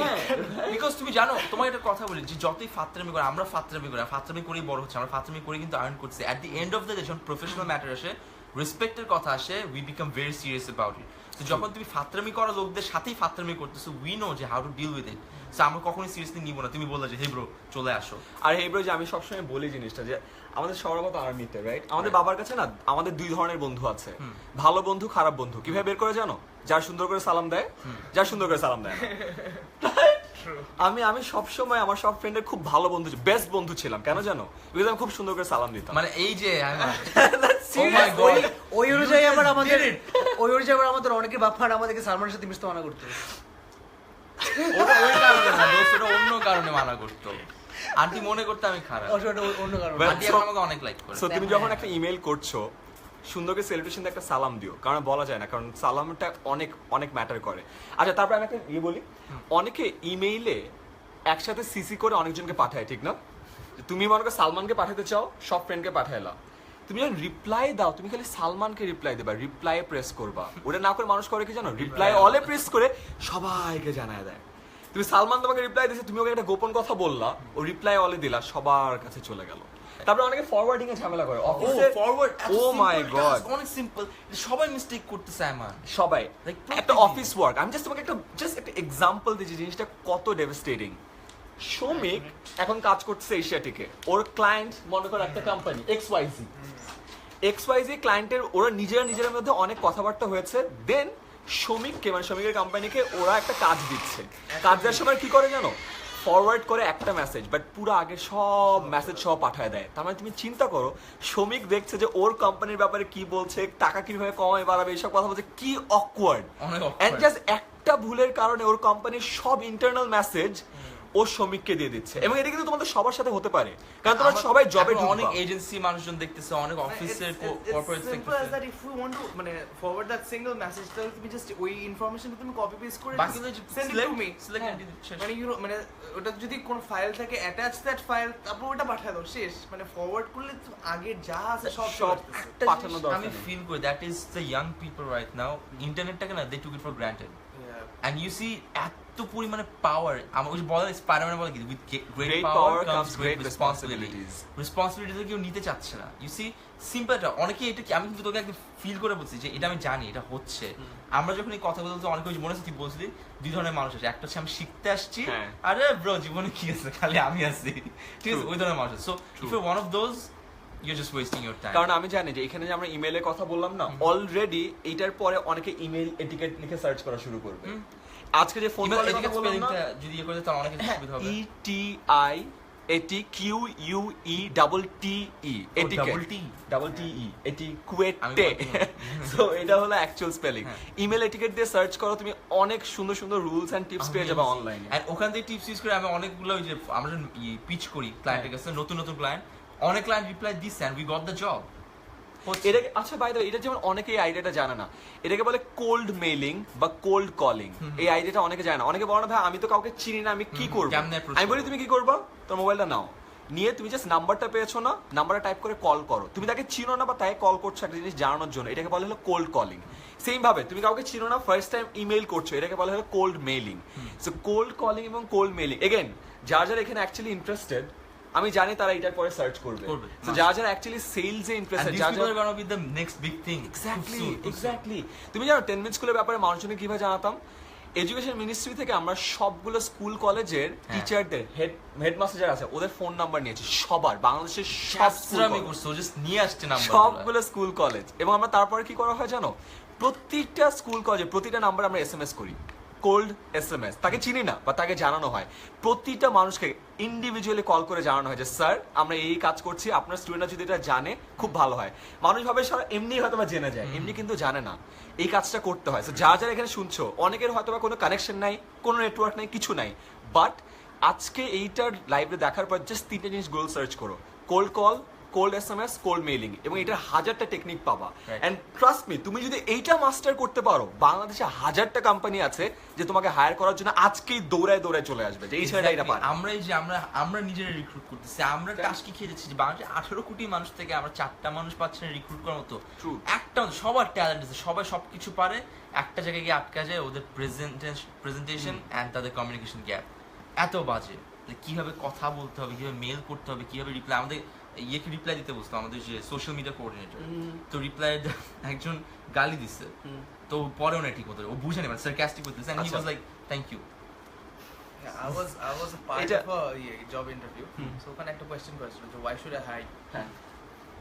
বিকজ তুমি জানো তোমার একটা কথা বলি যে যতই ফাত্রামি করে আমরা ফাত্রামি করি ফাত্রামি করেই বড় হচ্ছে আমরা ফাত্রামি করে কিন্তু আর্ন করছি at the end of the day যখন প্রফেশনাল ম্যাটার আসে রেসপেক্টের কথা আসে we become very serious about it তো যখন তুমি ফাত্রামি করা লোকদের সাথেই ফাত্রামি করতেছো উই নো যে how to deal with it so আমরা কখনোই সিরিয়াসলি নিব না তুমি বললে যে হে ব্রো চলে আসো আর এই ব্রো যে আমি সবসময় বলি জিনিসটা যে আমাদের সবার মতো আর্মিতে রাইট আমাদের বাবার কাছে না আমাদের দুই ধরনের বন্ধু আছে ভালো বন্ধু খারাপ বন্ধু কিভাবে বের করে জানো যার সুন্দর করে সালাম দেয় যার সুন্দর করে সালাম দেয় না। আমি সব সময় আমার সব ফ্রেন্ডের খুব ভালো বন্ধু বেস্ট বন্ধু ছিলাম কেন জানো বিকজ আমি খুব সুন্দর করে সালাম দিতাম মানে এই যে Oh my God. ওই অনুযায়ী আবার আমাদের অনেকের বাপ্পার আমাদেরকে সালমানের সাথে মিশতে মানা করতো ওটা ওই কারণে না দোস্ত ওটা অন্য কারণে মানা করতো আন্টি মনে করতে আমি খারাপ ওটা অন্য কারণ Well, আন্টি এখন আমাকে অনেক লাইক করে সো তুমি যখন একটা ইমেল করছো সুন্দর করে সেলিব্রেশন একটা সালাম দিও কারণ বলা যায় না কারণ সালামটা অনেক অনেক ম্যাটার করে আচ্ছা তারপর আমি একটা বলি অনেকে ইমেইলে একসাথে সিসি করে অনেকজনকে পাঠায় ঠিক না যে তুমি মনে করো সালমানকে পাঠাতে চাও সব ফ্রেন্ডকে পাঠাইলা তুমি যখন রিপ্লাই দাও তুমি খালি সালমানকে রিপ্লাই দেবা রিপ্লাই প্রেস করবা ওটা না করে মানুষ করে কি জানো রিপ্লাই অলে প্রেস করে সবাইকে জানায় দেয় তুমি সালমান তোমাকে রিপ্লাই দিয়েছে তুমি ওকে একটা গোপন কথা বললা ও রিপ্লাই অলে দিলা সবার কাছে চলে গেল তারপর অনেকে ফরওয়ার্ডিং এ ঝামেলা করে অফিসে ফরওয়ার্ড ও মাই গড অনেক সিম্পল সবাই মিস্টেক করতেছে আমার সবাই Like, একটা প্রতিদিন। অফিস ওয়ার্ক আমি তোমাকে একটা এক্সাম্পল দিচ্ছি জিনিসটা কত ডেভাস্টেটিং শ্রমিক এখন কাজ করতেছে এশিয়াটিকে ওর ক্লায়েন্ট মনে করো একটা কোম্পানি এক্সওয়াইজি ক্লায়েন্টের ওরা নিজের মধ্যে অনেক কথাবার্তা হয়েছে দেন শ্রমিককে মানে শ্রমিকের কোম্পানিকে ওরা একটা কাজ দিচ্ছে কাজ দেওয়ার সময় কি করে জানো ফরওয়ার্ড করে একটা মেসেজ বাট পুরো আগে সব মেসেজ সব পাঠায় দেয় তার মানে তুমি চিন্তা করো শ্রমিক দেখছে যে ওর কোম্পানির ব্যাপারে কি বলছে টাকা কিভাবে কমায় বাড়াবে এইসব কথা বলছে কি অকওয়ার্ড অনেক এন্ড জাস্ট একটা ভুলের কারণে ওর কোম্পানির সব ইন্টারনাল মেসেজ ও শ্রমিককে দিয়ে দিচ্ছে, এবং এটা কিন্তু তোমাদের সবার সাথে হতে পারে, কারণ তোমরা সবাই জবে এখন অনেক ঢুকবা। এজেন্সি মানুষজন দেখতেছে, অনেক অফিসের corporate simple as that if you want to মানে ফরওয়ার্ড দ্যাট সিঙ্গেল মেসেজ তাহলে তুমি জাস্ট ওই ইনফরমেশন তুমি কপি পেস্ট করে বাকিগুলো send it to me select মানে ইউ মানে ওটা যদি কোনো ফাইল থাকে অ্যাটাচ দ্যাট ফাইল তারপর ওটা পাঠিয়ে দাও, শেষ। মানে ফরওয়ার্ড করলে তো আগে যা আছে সব সব আসতেছে। পাঠানো দরকার আমি নেই। ফিল করি that is the young people right now, ইন্টারনেটটাকে না they took it for granted. Yeah. And you see এত পরিমাণে পাওয়ার, আমার ওই বলে স্পাইডারম্যান বলে কি, with Great great power power comes comes great great responsibility. responsibilities. Responsibility তো কেউ নিতে চাচ্ছে না। ইউ সি সিম্পল এটা, অনেকে এটা কি, আমি কিন্তু তোকে একদম ফিল করে বলছি যে এটা আমি জানি এটা হচ্ছে। আমরা যখন এই কথা বলতে অনেকে মনে হচ্ছে তুই বলছিলি দুই ধরনের মানুষ আছে, একটা হচ্ছে আমি শিখতে আসছি, হ্যাঁ। আরে ব্রো জীবনে কি আছে খালি আমি আছি, ঠিক আছে, ওই ধরনের মানুষ আছে। So if you one of those you're just wasting your time. কারণ আমি জানি যে এখানে যে আমরা ইমেইলের কথা বললাম না, অলরেডি এটার পরে অনেকে ইমেইল এটিকেট লিখে সার্চ করা শুরু করবে। আজকে যে ফোন Email কলের কথা etiquette বললাম না, spelling-টা যদি ইয়ে করে দেয় তাহলে অনেক কিছু সুবিধা হবে। ETI এটি QUE double TE etiquette double T? Double TE এটি কুয়েটে। আমি বলতে সো এটা হলো অ্যাকচুয়াল স্পেলিং। হ্যাঁ। ইমেল এটিকেট দিয়ে সার্চ করো, তুমি অনেক সুন্দর সুন্দর রুলস এন্ড টিপস পেয়ে যাবে অনলাইনে। And ওখান থেকে টিপস ইউজ করে আমি অনেকগুলো ওই যে আমরা যখন পিচ করি ক্লায়েন্টের কাছে, নতুন নতুন ক্লায়েন্ট, অনেক ক্লায়েন্ট রিপ্লাই দিচ্ছে and we got the job. এটাকে আচ্ছা বাই দ্য এটা যেমন অনেকে এই আইডিয়াটা জানে না, এটাকে বলে কোল্ড মেইলিং বা কোল্ড কলিং। এই আইডিয়াটা অনেকে জানে না, অনেকে বলে না ভাই আমি তো কাউকে চিনি না, আমি কি করব? কেমনে approach আমি বলি করবো? তুমি কি করবা, তোর মোবাইলটা নাও, নিয়ে তুমি জাস্ট নাম্বারটা পেয়েছো না, নাম্বারটা টাইপ করে কল করো। তুমি তাকে চিনো না বা তাকে কল করছো একটা জিনিস জানানোর জন্য, এটাকে বলা হলো কোল্ড কলিং। সেম ভাবে তুমি কাউকে চিনো না, ফার্স্ট টাইম ইমেল করছো, এটাকে বলা হলো cold mailing. So cold calling এবং কোল্ড মেইলিং, এগেন যারা যারা এখানে অ্যাকচুয়ালি ইন্টারেস্টেড, আমি জানি তারা এটার পরে সার্চ করবে। সো যারা যারা অ্যাকচুয়ালি সেলসে And ইন্টারেস্টেড, these যারা people are gonna be the next big thing. Exactly. তুমি জানো 10 মিনিট স্কুলের ব্যাপারে মানুষজনকে কিভাবে জানাতাম? এডুকেশন মিনিস্ট্রি থেকে আমরা সবগুলো স্কুল কলেজের টিচারদের হেডমাস্টার যারা আছে ওদের ফোন নাম্বার নিয়েছি, সবার বাংলাদেশের সব স্কুল আমি করছো জাস্ট নিয়ে আসছে নাম্বার সবগুলো স্কুল কলেজ, এবং আমরা তারপরে কি করা হয় জানো, প্রতিটা স্কুল কলেজে প্রতিটা নাম্বার আমরা SMS করি, কোল্ড SMS। তাকে চিনি না বা তাকে জানানো হয়, প্রতিটা মানুষকে ইন্ডিভিজুয়ালি কল করে জানানো হয় যে স্যার আমরা এই কাজ করছি, আপনার স্টুডেন্টরা যদি এটা জানে খুব ভালো হয়। মানুষ ভাবে স্যার এমনি হয়তো বা জেনে যায়, এমনি কিন্তু জানে না, এই কাজটা করতে হয়। তো যারা যারা এখানে শুনছো, অনেকের হয়তো বা কোনো কানেকশন নাই, কোনো নেটওয়ার্ক নাই, কিছু নাই, বাট আজকে এইটার লাইভে দেখার পর জাস্ট 3টে জিনিস গুগল সার্চ করো, cold call, cold SMS, cold mailing, এবং এটার 1000টা টেকনিক পাবা। এন্ড ট্রাস্ট মি, তুমি যদি এইটা মাস্টার করতে পারো, বাংলাদেশে 1000টা কোম্পানি আছে যে তোমাকে হায়ার করার জন্য আজকেই দৌড়ায় দৌড়ায় চলে আসবে যে এই ছেলেটা এটা পারে। আমরা এই যে আমরা নিজেরা রিক্রুট করতেছি, আমরা টাস্কি খেয়ে যাচ্ছি যে বাংলাদেশে 18 কোটি মানুষ থেকে আমরা 4টা মানুষ পাচ্ছি না রিক্রুট করার মতো। একটা সবার ট্যালেন্ট আছে, সবাই সবকিছু পারে, একটা জায়গায় গিয়ে আটকা যায়, ওদের প্রেজেন্টেশন এন্ড তাদের কমিউনিকেশন গ্যাপ এত বাজে। কিভাবে কথা বলতে হবে, কিভাবে মেল করতে হবে, কিভাবে রিপ্লাই, আমাদের ইয়েকে রিপ্লাই দিতে বসতো আমাদের যে সোশ্যাল মিডিয়া কোঅর্ডিনেটর, তো রিপ্লাই একজন গালি দিচ্ছে, তো পরেও না ঠিক মতো, ও বুঝে নেই, মানে সার্কাস্টিক করতেছে, and he was like thank you. Yeah, I was a part of a job interview. So ওখানে একটা কোয়েশ্চেন করেছিল যে why should I hire?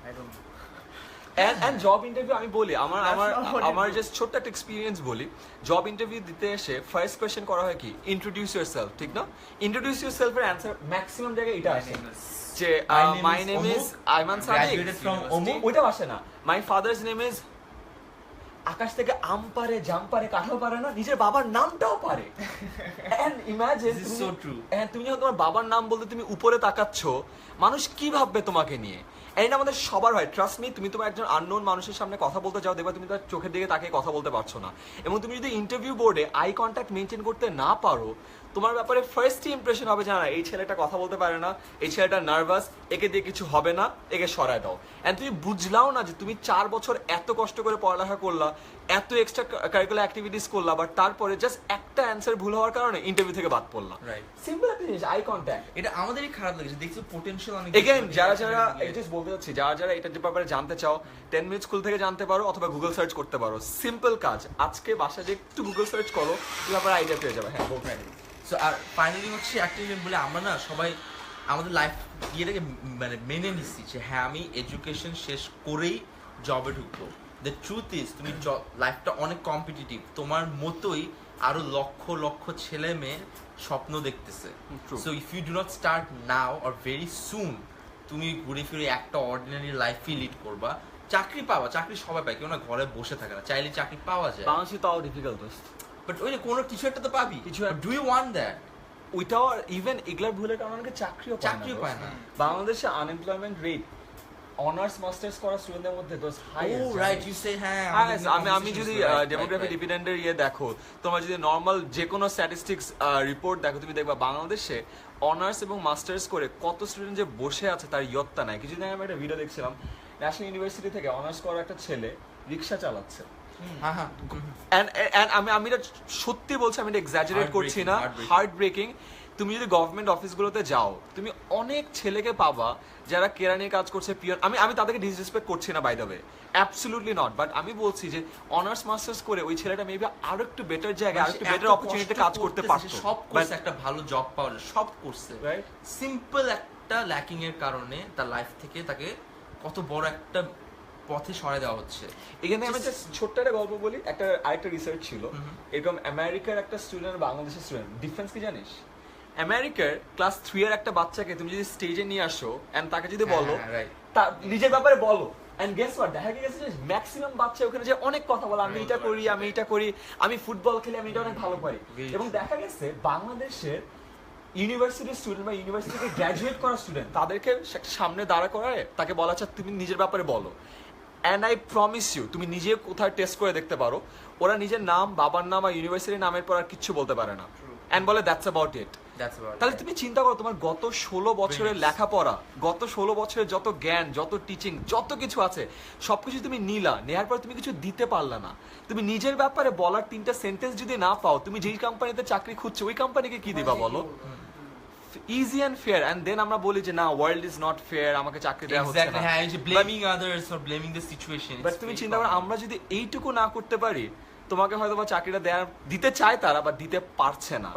I don't know. And job interview আমি বলি আমার That's আমার not what you আমার do. Just ছোট্ট একটা এক্সপিরিয়েন্স বলি। জব ইন্টারভিউ দিতে এসে ফার্স্ট কোয়েশ্চেন করা হয় কি, ইন্ট্রোডিউস ইউরসেলফ, ঠিক না? ইন্ট্রোডিউস ইউরসেলফ এর অ্যানসার ম্যাক্সিমাম জায়গায় এটা My আসে name is যে my name is Ayman Sadiq, graduated from Omuk. ওইটা আসে না। মাই ফাদার্স নেম ইজ, আকাশ থেকে আম পারে, জাম পারে, কাঁঠাল পারে না, নিজের বাবার নামটাও পারে। And imagine, This is so true. তুমি যখন তোমার বাবার নাম বলতে তুমি উপরে তাকাচ্ছ, মানুষ কি ভাববে তোমাকে নিয়ে? এটা আমাদের সবার হয়, ট্রাস্ট মি। তুমি তোমার একজন আননোন মানুষের সামনে কথা বলতে যাও, দেখবা তুমি তার চোখের দিকে তাকে কথা বলতে পারছো না, এবং তুমি যদি ইন্টারভিউ বোর্ডে আই কন্ট্যাক্ট মেনটেন করতে না পারো, তোমার ব্যাপারে ফার্স্ট ইমপ্রেশন হবে যে না এই ছেলেটা কথা বলতে পারে না, এই ছেলেটা নার্ভাস, একে দিয়ে কিছু হবে না, একে সরায় দাও। এন্ড তুমি বুঝলাও না যে তুমি 4 বছর এত কষ্ট করে পড়ালেখা করলা, এত এক্সট্রা কারিকুলার অ্যাক্টিভিটিস করলা, বাট তারপরে জাস্ট একটা অ্যান্সার ভুল হওয়ার কারণে ইন্টারভিউ থেকে বাদ পড়লা। Right. সিম্পল একটা জিনিস, আই কন্ট্যাক্ট। এটা আমাদেরই খারাপ লেগেছে, দেখছি পোটেনশিয়াল অনেক। এগেইন যারা যারা এই জাস্ট বলতে যাচ্ছি, যারা যারা এটার ব্যাপারে জানতে চাও, 10 মিনিট স্কুল থেকে জানতে পারো অথবা গুগল সার্চ করতে পারো। সিম্পল কাজ, আজকে বাসায় যে একটু গুগল সার্চ করো, তুমি ব্যাপারে আইডিয়া পেয়ে যাবে। হ্যাঁ, বলতে সো আর ফাইনালি হচ্ছে একটা জিনিস বলে, আমরা না সবাই আমাদের লাইফ ইয়েটাকে মানে মেনে নিচ্ছি যে হ্যাঁ আমি এডুকেশন শেষ করেই জবে ঢুকবো। দ্য ট্রুথ ইজ তুমি লাইফটা অনেক কম্পিটিটিভ, তোমার মতোই আরো লক্ষ লক্ষ ছেলে মেয়ের স্বপ্ন দেখতেছে। So if you do not start now or very soon, তুমি ঘুরে ফিরে একটা অর্ডিনারি লাইফই লিড করবা। চাকরি পাওয়া, চাকরি সবাই পায়, কেউ না ঘরে বসে থাকে না, চাইলে চাকরি পাওয়া যায়। বাংলাদেশে তাও ডিফিকাল্ট। বাট ওই যে কোনো কিছু একটা তো পাবি, কিছু ডু ইউ ওয়ান্ট দ্যাট? ওইটাও ইভেন এগুলার ভুলের কারণে অনেকে চাকরিও পায় না। বাংলাদেশে আনএমপ্লয়মেন্ট রেট অনার্স মাস্টার্স করা স্টুডেন্টদের মধ্যে those high Oh, right, you say, হ্যাঁ, আমি যদি ডেমোগ্রাফি ডিভিডেন্ডের দেখো, তোমরা যদি নর্মাল যে কোনো স্ট্যাটিস্টিক্স রিপোর্ট দেখো, তুমি দেখবা বাংলাদেশে অনার্স এবং মাস্টার্স করে কত স্টুডেন্ট যে বসে আছে তার ইয়ত্তা নাই। কিছুদিন আগে আমি একটা ভিডিও দেখছিলাম, ন্যাশনাল ইউনিভার্সিটি থেকে অনার্স করা একটা ছেলে রিক্সা চালাচ্ছে। আমি এটা সত্যি বলছি, আমি এটা এক্সাজারেট করছি না, হার্ট ব্রেকিং। তুমি যদি গভর্নমেন্ট অফিসগুলোতে যাও, তুমি অনেক ছেলেকে পাবা যারা কেরানি কাজ করছে, পিয়ন। আমি তাদেরকে ডিসরেসপেক্ট করছি না, by the way, absolutely not, but আমি বলছি যে অনার্স মাস্টার্স করে ওই ছেলেটা মেবি আরো একটু বেটার জায়গায়, আরো একটু বেটার অপরচুনিটিতে কাজ করতে পারতো। সব করছে, একটা ভালো জব পাওয়ার সব করছে, রাইট? সিম্পল একটা ল্যাকিং এর কারণে তার লাইফ থেকে তাকে কত বড় একটা পথে সরায় দেওয়া হচ্ছে। এখানে আমি জাস্ট ছোট্ট একটা গল্প বলি। আরেকটা রিসার্চ ছিল, এরকম আমেরিকার একটা স্টুডেন্ট, বাংলাদেশের স্টুডেন্ট, ডিফারেন্স কি জানিস? আমেরিকার ক্লাস 3 এর একটা বাচ্চাকে তুমি যদি স্টেজে নিয়ে আসো এন্ড তাকে যদি বলো তার নিজের ব্যাপারে বলো, এন্ড গেস হোয়াট, দেখা গেছে যে ম্যাক্সিমাম বাচ্চা ওখানে যে অনেক কথা বলে, আমি এটা করি, আমি এটা করি, আমি ফুটবল খেলি, আমি এটা অনেক ভালো পারি। এবং দেখা গেছে বাংলাদেশের ইউনিভার্সিটি স্টুডেন্ট বা ইউনিভার্সিটি থেকে গ্র্যাজুয়েট করা স্টুডেন্ট, তাদেরকে সামনে দাঁড়া করায় তাকে বলা আচ্ছা তুমি নিজের ব্যাপারে বলো, অ্যান্ড আই প্রমিস ইউ, তুমি নিজে কোথায় টেস্ট করে দেখতে পারো, ওরা নিজের নাম, বাবার নাম আর ইউনিভার্সিটির নামের পর আর কিচ্ছু বলতে পারে না, অ্যান্ড বলে দ্যাটস অ্যাবাউট ইট। তাহলে তুমি চিন্তা করো, তোমার গত 16 বছরের লেখাপড়া, গত 16 বছরের যত জ্ঞান, যত টিচিং, যত কিছু আছে, সবকিছু তুমি নিলা, নেওয়ার পর তুমি কিছু দিতে পারলা না। তুমি নিজের ব্যাপারে বলার 3টা সেন্টেন্স যদি না পাও, তুমি যেই কোম্পানিতে চাকরি খুঁজছো ওই কোম্পানিকে কি দিবা বলো? Easy and fair, and then আমরা বলি যে না, ওয়ার্ল্ড ইজ নট ফেয়ার, আমাকে চাকরি দেওয়া হচ্ছে না। হ্যাঁ, এই যে blaming others or blaming the situation. But তুমি চিন্তা করো, আমরা যদি এইটুকু না করতে পারি, তোমাকে হয়তো বা চাকরিটা দিতে চায় তারা, বা দিতে পারছে না।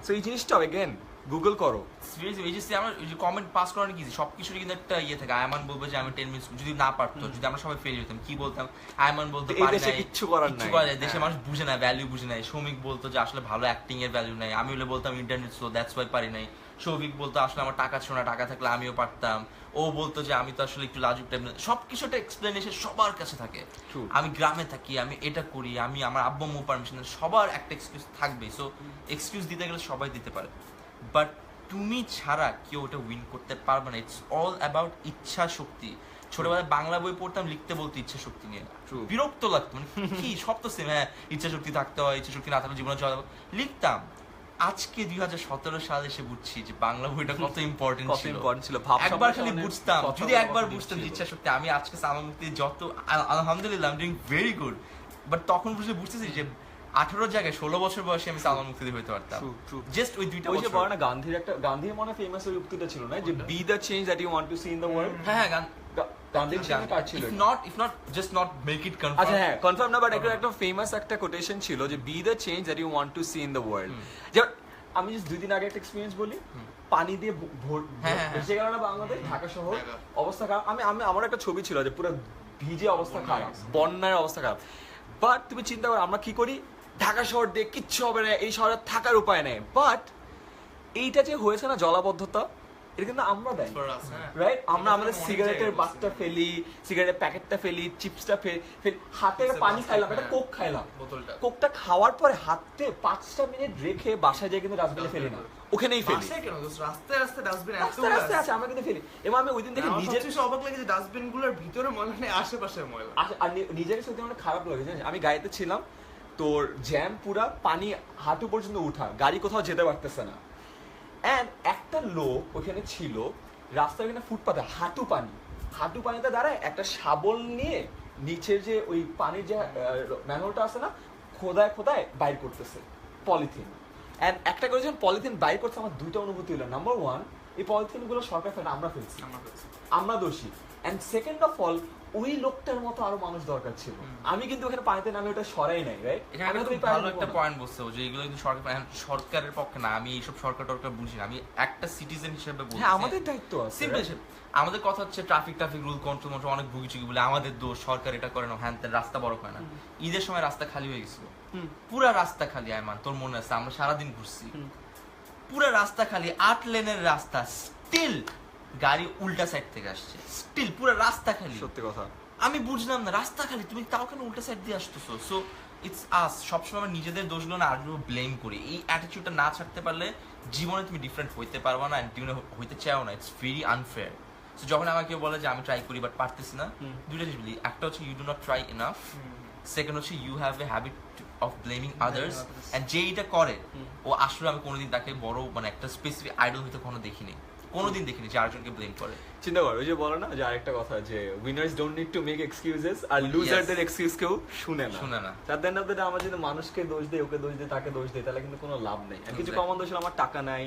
সো এই জিনিসটা এগেন গুগল করো। সিরিয়াসলি এই যে আমার যে কমেন্ট পাস করানো কি সবকিছুরই কিন্তু একটা ইয়ে থাকে। আয়মান বলবে যে আমি 10 মিনিট যদি না পারতো, যদি আমরা সবাই ফেল হতাম, কি বলতাম? আয়মান বলতো পারি না, কিচ্ছু করার নাই, দেশে মানুষ বুঝে না, ভ্যালু বুঝে নাই। সৌমিক বলতো যে আসলে ভালো অ্যাক্টিং এর ভ্যালু নাই, আমি বলে বলতাম ইন্টারনেট স্লো, দ্যাটস ওয়াই পারি নাই। সৌভিক বলতো আসলে আমার টাকা ছিল না, টাকা থাকলে আমিও পারতাম। ও বলতো যে আমি তো আসলে একটু লাজুক টাইপ। সবকিছু একটা এক্সপ্লেনেশন সবার কাছে থাকে। আমি গ্রামে থাকি, আমি এটা করি, আমি আমার আব্বু আম্মু পারমিশন, সবার একটা এক্সকিউজ থাকবে। সো এক্সকিউজ দিতে গেলে সবাই দিতে পারে, বাট তুমি ছাড়া কেউ ওটা উইন করতে পারবে না। ইটস অল অ্যাবাউট ইচ্ছা শক্তি। ছোটবেলায় বাংলা বই পড়তাম, লিখতে বলতো ইচ্ছা শক্তি নিয়ে, বিরক্ত লাগতো, মানে কি সব তো সেম, হ্যাঁ ইচ্ছা শক্তি থাকতে হয়, ইচ্ছা শক্তি না থাকলে জীবনে চলা লিখতাম। আজকে 2017 সালে এসে বুঝছি যে বাংলা বইটা কত ইম্পর্টেন্ট ছিল। একবার খালি বুঝতাম, যদি একবার বুঝতাম ইচ্ছা শক্তি, আমি আজকে সালমান মুক্তি যত আলহামদুলিল্লাহ I am doing very good, but তখন বুঝতেছি যে 18 জায়গায় 16 বছর বয়সে আমি সালমান মুক্তি হইতে পারতাম। জাস্ট ওই দুইটা বছর। বড় না গান্ধীর মনে ফেমাস ওই উক্তিটা ছিল না, যে be the change that you want to see in the world. হ্যাঁ, গান্ধীর চেঞ্জ কাজ ছিল, if not just not make it confirm। আচ্ছা হ্যাঁ, কনফার্ম না, বাট একটা ফেমাস একটা কোটেশন ছিল যে be the change that you want to see in the world. যে আমি জাস্ট 2 দিন আগে একটা এক্সপেরিয়েন্স বলি, পানি দিয়ে ভেসে গেল না বাংলাদেশ, ঢাকা শহর, অবস্থা খারাপ। আমার একটা ছবি ছিল যে পুরো ভিজে অবস্থা খারাপ, বন্যার অবস্থা খারাপ। বাট তুমি চিন্তা করো, আমরা কি করি, ঢাকা শহর দিয়ে কিচ্ছু হবে না, এই শহরে থাকার উপায় নেই। বাট এইটা যে হয়েছে না জলাবদ্ধতা, এটা কিন্তু আমরা দেয়, রাইট? আমরা আমাদের সিগারেটের বাটটা ফেলি, সিগারেটের প্যাকেটটা ফেলি, চিপসটা ফেলি, হাতে পানি খাইলাম, একটা কোক খাইলাম, কোকটা খাওয়ার পরে হাতে 5টা মিনিট রেখে বাসায় যেয়ে কিন্তু ডাস্টবিনে ফেলি না, ওখানেই ফেলি। রাস্তায় ডাস্টবিন আছে, আমরা কিন্তু ফেলি। এবং আমি ওই দিন দেখে নিজের অবাক লাগে যে ডাস্টবিন গুলোর ভিতরে ময়লা নেই, আশেপাশে ময়লা। আর নিজের সত্যি অনেক খারাপ লাগে, জানিস? আমি গাড়িতে ছিলাম, তোর জ্যাম পুরা, পানি হাঁটু পর্যন্ত উঠা, গাড়ি কোথাও যেতে পারতেছে না। এন্ড একটা লোক ওখানে ছিল, রাস্তার ওখানে ফুটপাতে হাঁটু পানিতে দাঁড়ায়, একটা শাবল নিয়ে নিচের যে ওই পানির যে ম্যানহোলটা আছে না, খোদায় বাইর করতেছে পলিথিন। এন্ড একটা করে যখন পলিথিন বাইর করছে, আমার 2টা অনুভূতি হলো। নাম্বার 1, এই পলিথিন গুলো সরকার ফেলে, আমরা ফেলছি, আমরা দোষী। এন্ড সেকেন্ড অফ অল, ওই লোকটার মতো আরো মানুষ দরকার ছিল। আমি কিন্তু ওখানে পানিতে নামে ওটা সরাই নাই, রাইট? এখানে ভালো একটা পয়েন্ট বলছো যে এগুলো কিন্তু সরকারের পক্ষে না। আমি এইসব সরকার বুঝি না, আমি একটা সিটিজেন হিসেবে বলছি। হ্যাঁ, আমাদের দায়িত্ব আছে। সিম্পল, আমাদের কথা হচ্ছে ট্রাফিক রুল কন্ট্রোল অনেক ভুগিচুগি বলে আমাদের দোষ, সরকার এটা করে না, হ্যান রাস্তা বড় হয় না। ঈদের সময় রাস্তা খালি হয়ে গেছিল, পুরা রাস্তা খালি। আয়মান, তোর মনে আছে আমরা সারাদিন ঘুরছি, পুরা রাস্তা খালি, 8 লেনের রাস্তা, স্টিল গাড়ি উল্টা সাইড থেকে আসছে, স্টিল পুরা রাস্তা খালি। সত্যি কথা, আমি বুঝলাম না, রাস্তা খালি, তুমি তাও কেন উল্টা সাইড দিয়ে আসতেছো? সো ইটস আস, সবসময় আমরা নিজেদের দোষগুলো না আরো ব্লেম করি। এই অ্যাটিটিউডটা না ছাড়তে পারলে জীবনে তুমি ডিফারেন্ট হইতে পারবা না, জীবনে হইতে চাও না। It's very unfair. সো যখন আমাকে কেউ বলে যে আমি ট্রাই করি বাট পারতেছি না, দুইটা জিনিস বলি, একটা হচ্ছে you do not try enough, second হচ্ছে you have a habit of blaming others. And যে এইটা করে ও আসলে আমি কোনোদিন তাকে বড় মানে একটা স্পেসিফিক আইডল হইতে কখনো দেখিনি, কোনোদিন দেখিনি যে আরেকজনকে ব্লেম করে। চিন্তা কর, ওই যে বলো না যে আরেকটা কথা যে winners don't need to make excuses, আর লুজারদের এক্সকিউজ কেউ শুনে না। তার দেন অফ দ্য ডে আমরা যদি মানুষকে দোষ দেই, ওকে দোষ দেই, তাকে দোষ দেই, তাহলে কিন্তু কোনো লাভ নেই। আর কিছু কমন দোষ হলো আমার টাকা নাই,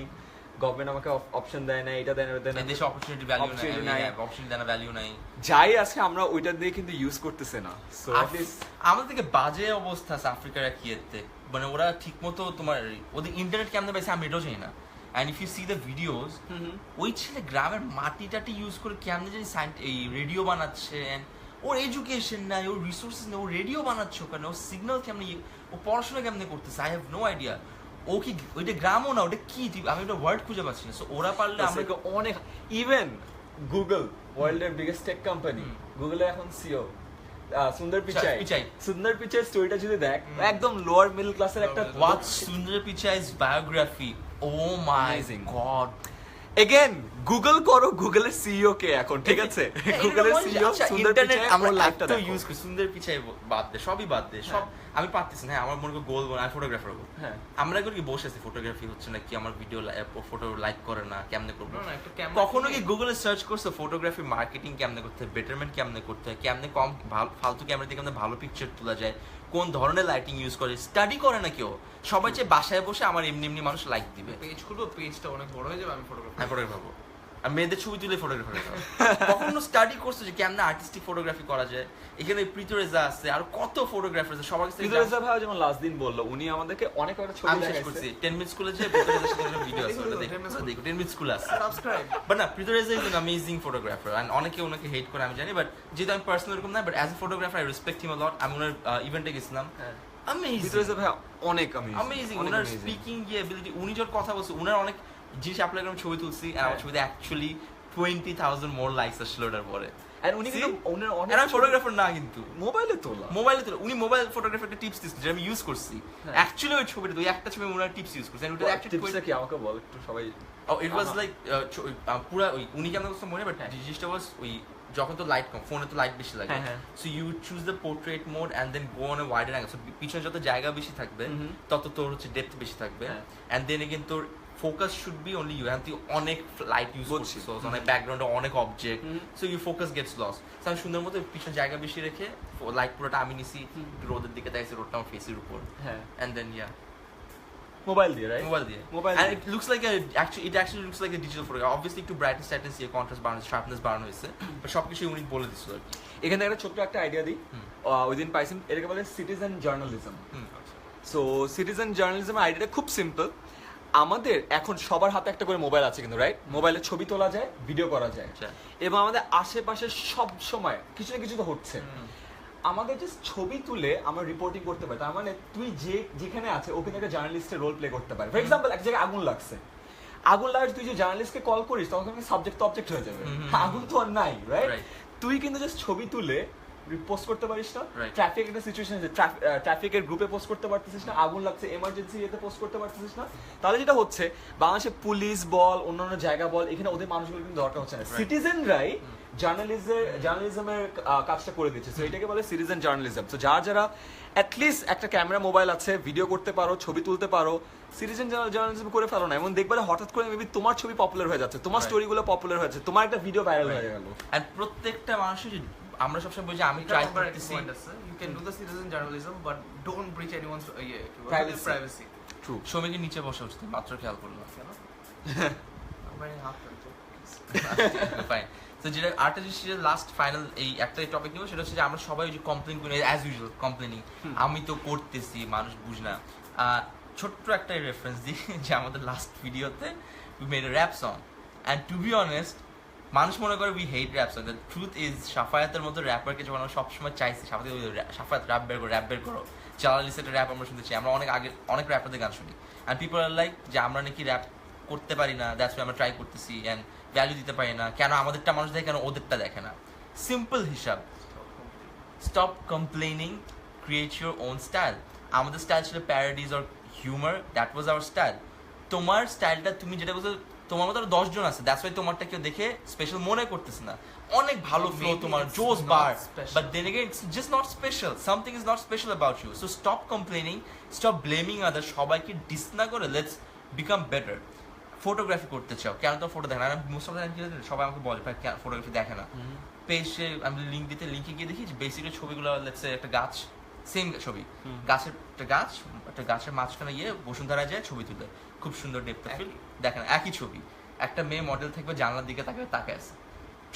গভর্নমেন্ট আমাকে অপশন দেয় না, এটা দেয় না, ওটা দেয় না, দেশে অপরচুনিটি ভ্যালু নাই, অপরচুনিটি দেয় না, ভ্যালু নাই, যাই আছে আমরা ওইটা দিয়ে কিন্তু ইউজ করতেছে না। সো আমাদের থেকে বাজে অবস্থা আছে আফ্রিকার কিয়েতে, মানে ওরা ঠিকমতো তোমার ওদের ইন্টারনেট কেমনে পাইছে আমি এটাও জানি না। And if you see the videos, ওই ছেলে গ্রামের মাটি টাটি ইউজ করে কেমনে জানি এই রেডিও বানাচ্ছে। অ্যান্ড ওর এডুকেশন নাই, ওর রিসোর্সেস নেই, ও রেডিও বানাচ্ছে ওখানে, ওর সিগন্যাল কেমনে, ও পড়াশোনা কেমনে করতেছে, আই হ্যাভ নো আইডিয়া। ও কি ওইটা গ্রামও না, ওটা কি আমি একটা ওয়ার্ড খুঁজে পাচ্ছি না। সো ওরা পারলে আমরা অনেক, ইভেন গুগল ওয়ার্ল্ডের বিগেস্ট টেক কোম্পানি, গুগলের এখন সিও সুন্দর পিচাই, সুন্দর পিচাইয়ের স্টোরিটা যদি দেখ, একদম লোয়ার মিডল ক্লাসের একটা হোয়াট সুন্দর পিচাই's বায়োগ্রাফি, ও মাই গড। এগেন গুগল করো, গুগলের সিইও কে এখন, ঠিক আছে? গুগলের সিইও সুন্দর পিচাই, আমরা লাইফটা তো ইউজ করি, সুন্দর পিচাই বাদ দে, সবই বাদ দে, সব আমি পারতেছি না। হ্যাঁ আমার মনে করি গোল আমি ফটোগ্রাফার হবো, হ্যাঁ আমরা করি বসে আছি, ফটোগ্রাফি হচ্ছে না কি, আমার ভিডিও ফটো লাইক করে না, কেমনে করবো? কখনো কি গুগলে সার্চ করছো ফটোগ্রাফি মার্কেটিং কেমনে করতে হয়, বেটারমেন্ট কেমনে করতে হয়, কেমনে কম ফালতু ক্যামেরা দিয়ে কেমনে ভালো পিকচার তোলা যায়, কোন ধরনের লাইটিং ইউজ করে, স্টাডি করে না কেউ। সবাই চাই বাসায় বসে আমার এমনি এমনি মানুষ লাইক দিবে, পেজ খুলবো, পেজটা অনেক বড় হয়ে যাবে, আমি ফটোগ্রাফার হবো, আর মেয়েদের ছবি তুলে ফটোগ্রাফার হবো। কখনো স্টাডি করছো যে কেমনে আর্টিস্টিক ফটোগ্রাফি করা যায়? এখানে প্রীতরেজা আছে, আর কত ফটোগ্রাফার আছে, সবার কাছে প্রীতরেজা ভাই যেমন লাস্ট দিন বললো, উনি আমাদেরকে অনেক একটা ছবি দেখাইছে। 10 মিনিট স্কুলে যে প্রীতরেজার সাথে একটা ভিডিও আছে, ওটা দেখো 10 মিনিট স্কুল আছে, সাবস্ক্রাইব। বাট না, Prito Reza is an amazing photographer, and অনেকে ওনাকে হেট করে আমি জানি, বাট যেহেতু আমি পার্সোনালি এরকম না, but as a photographer I respect him a lot. আমি ওনার ইভেন্টে গেছিলাম, প্রীতরেজা ভাই অনেক অ্যামেজিং, ওনার স্পিকিং এবিলিটি, উনি যখন কথা বলছে, ওনার অনেক জিনিস অ্যাপ্লাই করে ছবি তুলছি, আর আমার ছবিতে অ্যাকচুয়ালি 20,000 মোর লাইকস আসলো ওটার পরে। আর উনি কিন্তু ওনার অনেক ফটোগ্রাফার না, কিন্তু মোবাইলে তোলা, উনি মোবাইল ফটোগ্রাফি একটা টিপস দিচ্ছেন, যেটা আমি ইউজ করছি। অ্যাকচুয়ালি ওই ছবিটা, ওই একটা ছবি ওনার টিপস ইউজ করছেন, ওটা টিপসটা কি আমাকে বল একটু সবাই। ইট ওয়াজ লাইক পুরা ওই উনি কেমন করছে মনে, বাট জিনিসটা ওয়াজ ওই যখন তো লাইট কম, ফোনে তো লাইট বেশি লাগে, so you choose the portrait mode and then go on a wider angle. So পিছনে যত জায়গা বেশি থাকবে তত তোর হচ্ছে ডেপথ বেশি থাকবে, এন্ড দেন এগেইন তোর focus should be only you, and তুই অনেক লাইট ইউজ করছিস, অনেক ব্যাকগ্রাউন্ডে অনেক object, so you focus gets loss. So আমি সুন্দর মতো পিছনে জায়গা বেশি রেখে লাইট পুরোটা আমি নিছি, রোদের দিকে তাইছি, রোদটা আমার ফেসের উপর, এন্ড দেন মোবাইল দিয়ে, রাইট? মোবাইল দিয়ে, and it looks like it actually looks like a digital photograph. Obviously একটু brightness tightness দিয়ে contrast বাড়ানো, sharpness বাড়ানো হয়েছে, বাট সবকিছু উনি বলে দিছিল আর কি। এখানে একটা ছোট্ট একটা আইডিয়া দিই, ওইদিন পাইছেন, এটাকে বলে citizen journalism. So citizen journalism আইডিয়াটা খুব সিম্পল। আমাদের এখন সবার হাতে একটা করে মোবাইল আছে কিন্তু, রাইট? মোবাইলে ছবি তোলা যায়, ভিডিও করা যায়, এবং আমাদের আশেপাশে সব সময় কিছু না কিছু তো হচ্ছে। আমাদের জাস্ট ছবি তুলে আমরা রিপোর্টিং করতে পারি, তার মানে তুই যেখানে আছে ওখানে একটা জার্নালিস্টের রোল প্লে করতে পারি। ফর এক্সাম্পল এক জায়গায় আগুন লাগছে, তুই যে জার্নালিস্টকে কল করিস তখন সাবজেক্ট তো অবজেক্ট হয়ে যাবে, আগুন তো আর নাই, রাইট? তুই কিন্তু জাস্ট ছবি তুলে পোস্ট করতে পারিস না, ট্রাফিক একটা সিচুয়েশন আছে, ট্রাফিকের গ্রুপে পোস্ট করতে পারতেছিস না, আগুন লাগছে এমার্জেন্সি এতে পোস্ট করতে পারতেছিস না। তাহলে যেটা হচ্ছে, বাংলাদেশে পুলিশ বল, অন্যান্য জায়গা বল, এখানে ওদের মানুষগুলো কিন্তু দরকার হচ্ছে না, সিটিজেনরাই জার্নালিজমের কাজটা করে দিচ্ছে। সো এটাকে বলে সিটিজেন জার্নালিজম। সো যারা অ্যাটলিস্ট একটা ক্যামেরা মোবাইল আছে, ভিডিও করতে পারো, ছবি তুলতে পারো, সিটিজেন জার্নালিজম করে ফেলো না। এমন দেখবে হঠাৎ করে মেবি তোমার ছবি পপুলার হয়ে যাচ্ছে, তোমার স্টোরিগুলো পপুলার হয়ে যাচ্ছে, তোমার একটা ভিডিও ভাইরাল হয়ে গেল। আর প্রত্যেকটা মানুষের, আমরা সবসময় বলি যে আমি ট্রাই করতেছি, you can do the citizen journalism but don't breach anyone's privacy. True. শ্রমিকের নিচে বসে উঠতে মাত্র খেয়াল করলাম, কেন আমার হাত কাটছে। ফাইন। তো যেটা আরেকটা জিনিস, লাস্ট ফাইনাল এই একটা টপিক নিব, সেটা হচ্ছে যে আমরা সবাই ওই যে কমপ্লেন করি, অ্যাজ ইউজুয়াল কমপ্লেনিং, আমি তো করতেছি, মানুষ বুঝ না। ছোট্ট একটা রেফারেন্স দিই, যে আমাদের লাস্ট ভিডিওতে we made a rap song, and to be honest মানুষ মনে করে we hate rap song. The truth is সাফায়াতের মতো র্যাপারকে যখন আমরা সবসময় চাইছি, সাফায়াত র্যাপ বের করো, জালালি সেটের র্যাপ আমরা শুনতে চাই, আমরা অনেক র্যাপারদের গান শুনি, অ্যান্ড পিপল আর লাইক যে আমরা নাকি র্যাপ করতে পারি না, দ্যাটস আমরা ট্রাই করতেছি, অ্যান্ড ভ্যালু দিতে পারি না, কেন আমাদেরটা মানুষ দেখে, কেন ওদেরটা দেখে না। সিম্পল হিসাব, stop complaining create your own style. আমাদের স্টাইল ছিল parodies or humour, that was our style. তোমার স্টাইলটা তুমি যেটা বলছো, তোমার মতো আরো 10 জন আছে, দ্যাটস ওয়াই তোমারটা কেউ দেখে স্পেশাল মনে করতেছে না। অনেক ভালো ফ্লো Maybe তোমার, it's জোস not বার, special. But then again it's just not special, something is not special about you. So stop complaining, stop blaming other. সবাইকে ডিস না করে লেটস বিকাম বেটার। ফটোগ্রাফি করতে চাও, কেন তো ফটো দেখে না? মোস্ট অফ দ্য টাইম সবাই আমাকে বলে ভাই ফটোগ্রাফি দেখে না। পেজে আমি লিঙ্ক দিতে, লিঙ্কে গিয়ে দেখি বেসিক্যালি ছবিগুলো লেটস সে একটা গাছ, সেম ছবি, গাছের একটা গাছের মাঝখানে গিয়ে বসুন্ধরা যায় ছবি তুলে, খুব সুন্দর ডেপথ ফিল, দেখেন একই ছবি, একটা মেয়ে মডেল থাকবে জানলার দিকে তাকায় আছে।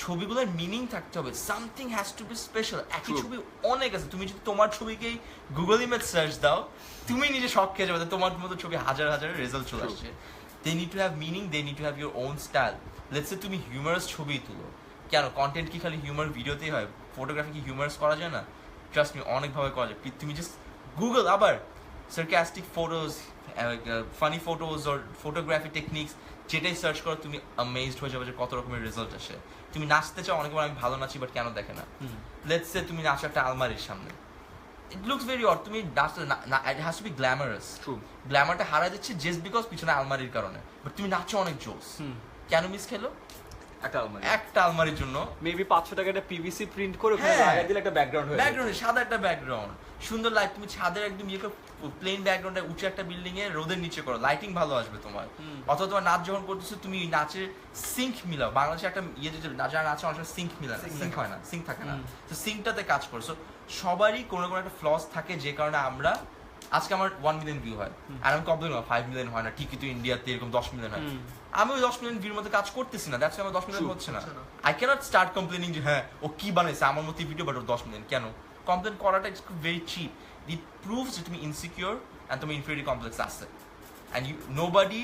ছবিগুলোর মিনিং থাকতে হবে, something has to be special. একই ছবি অনেক আছে, তুমি যদি তোমার ছবিকেই গুগল ইমেজ সার্চ দাও, তুমি নিজে শক খেয়ে যাবে, তোমার মতো ছবি হাজার হাজার রেজাল্ট চলে আসছে। They need to have meaning, they need to have your own style. Let's say তুমি হিউমারাস ছবি তুলো, কেন কন্টেন্ট কি খালি হিউমার ভিডিওতেই হয়? ফটোগ্রাফি কি হিউমারাস করা যায় না? ট্রাস্ট মি, অনেকভাবে করা যায়। তুমি জাস্ট গুগল আবার sarcastic photos, funny photos or photography techniques, যেটাই সার্চ করো তুমি অ্যামেজড হয়ে যাবে যে কত রকমের রেজাল্ট আসে। তুমি নাচতে চাও, অনেকবার আমি ভালো নাচি বাট কেন দেখে না? লেটস সে তুমি নাচো একটা আলমারির সামনে, ইট লুকস ভেরি অড, তুমি নাচতে it has to be glamorous. গ্ল্যামারটা হারা যাচ্ছে জাস্ট বিকজ পিছনে আলমারির কারণে, বাট তুমি নাচো অনেক জোস। কেন মিস খেলো? একটা আলমারির জন্য মেবি 500 টাকা একটা পিভিসি প্রিন্ট করে ওখানে হ্যাঁ। লাগাই দিলে একটা ব্যাকগ্রাউন্ড হয়ে যায়। ব্যাকগ্রাউন্ডে সাদা একটা ব্যাকগ্রাউন্ড, সুন্দর লাইট, তুমি ছাদের একদম প্লেন ব্যাকগ্রাউন্ডে উঁচু একটা বিল্ডিং এ রোদের নিচে করো, লাইটিং ভালো আসবে তোমার। অথবা তোমার নাচ যখন করতেছো, তুমি নাচের সিঙ্ক মিলাও। বাংলাদেশে একটা ইয়ে যে যারা নাচে অনেক সিঙ্ক মিলায় না, সিঙ্ক হয় না, সিঙ্ক থাকে না, তো সিঙ্কটাতে কাজ করছো। সবারই কোনো কোনো একটা ফ্লস থাকে, যে কারণে আমরা আজকে আমার 1 মিলিয়ন ভিউ হয়, আর আমি কমপ্লেন 5 মিলিয়ন হয় না, ঠিকই তো ইন্ডিয়াতে এরকম 10 মিলিয়ন হয়। আমি ওই 10 মিলিয়ন ভিউর মধ্যে কাজ করতেছি না, দ্যাটস আমার 10 মিলিয়ন হচ্ছে না। আই ক্যানট স্টার্ট কমপ্লেনিং যে হ্যাঁ ও কি বানাইছে আমার মতো ভিডিও বাট ওর 10 মিলিয়ন কেন? কমপ্লেন করাটা it's very cheap. It proves যে তুমি ইনসিকিউর অ্যান্ড তুমি ইনফিরিয়রিটি কমপ্লেক্স আছে, and you nobody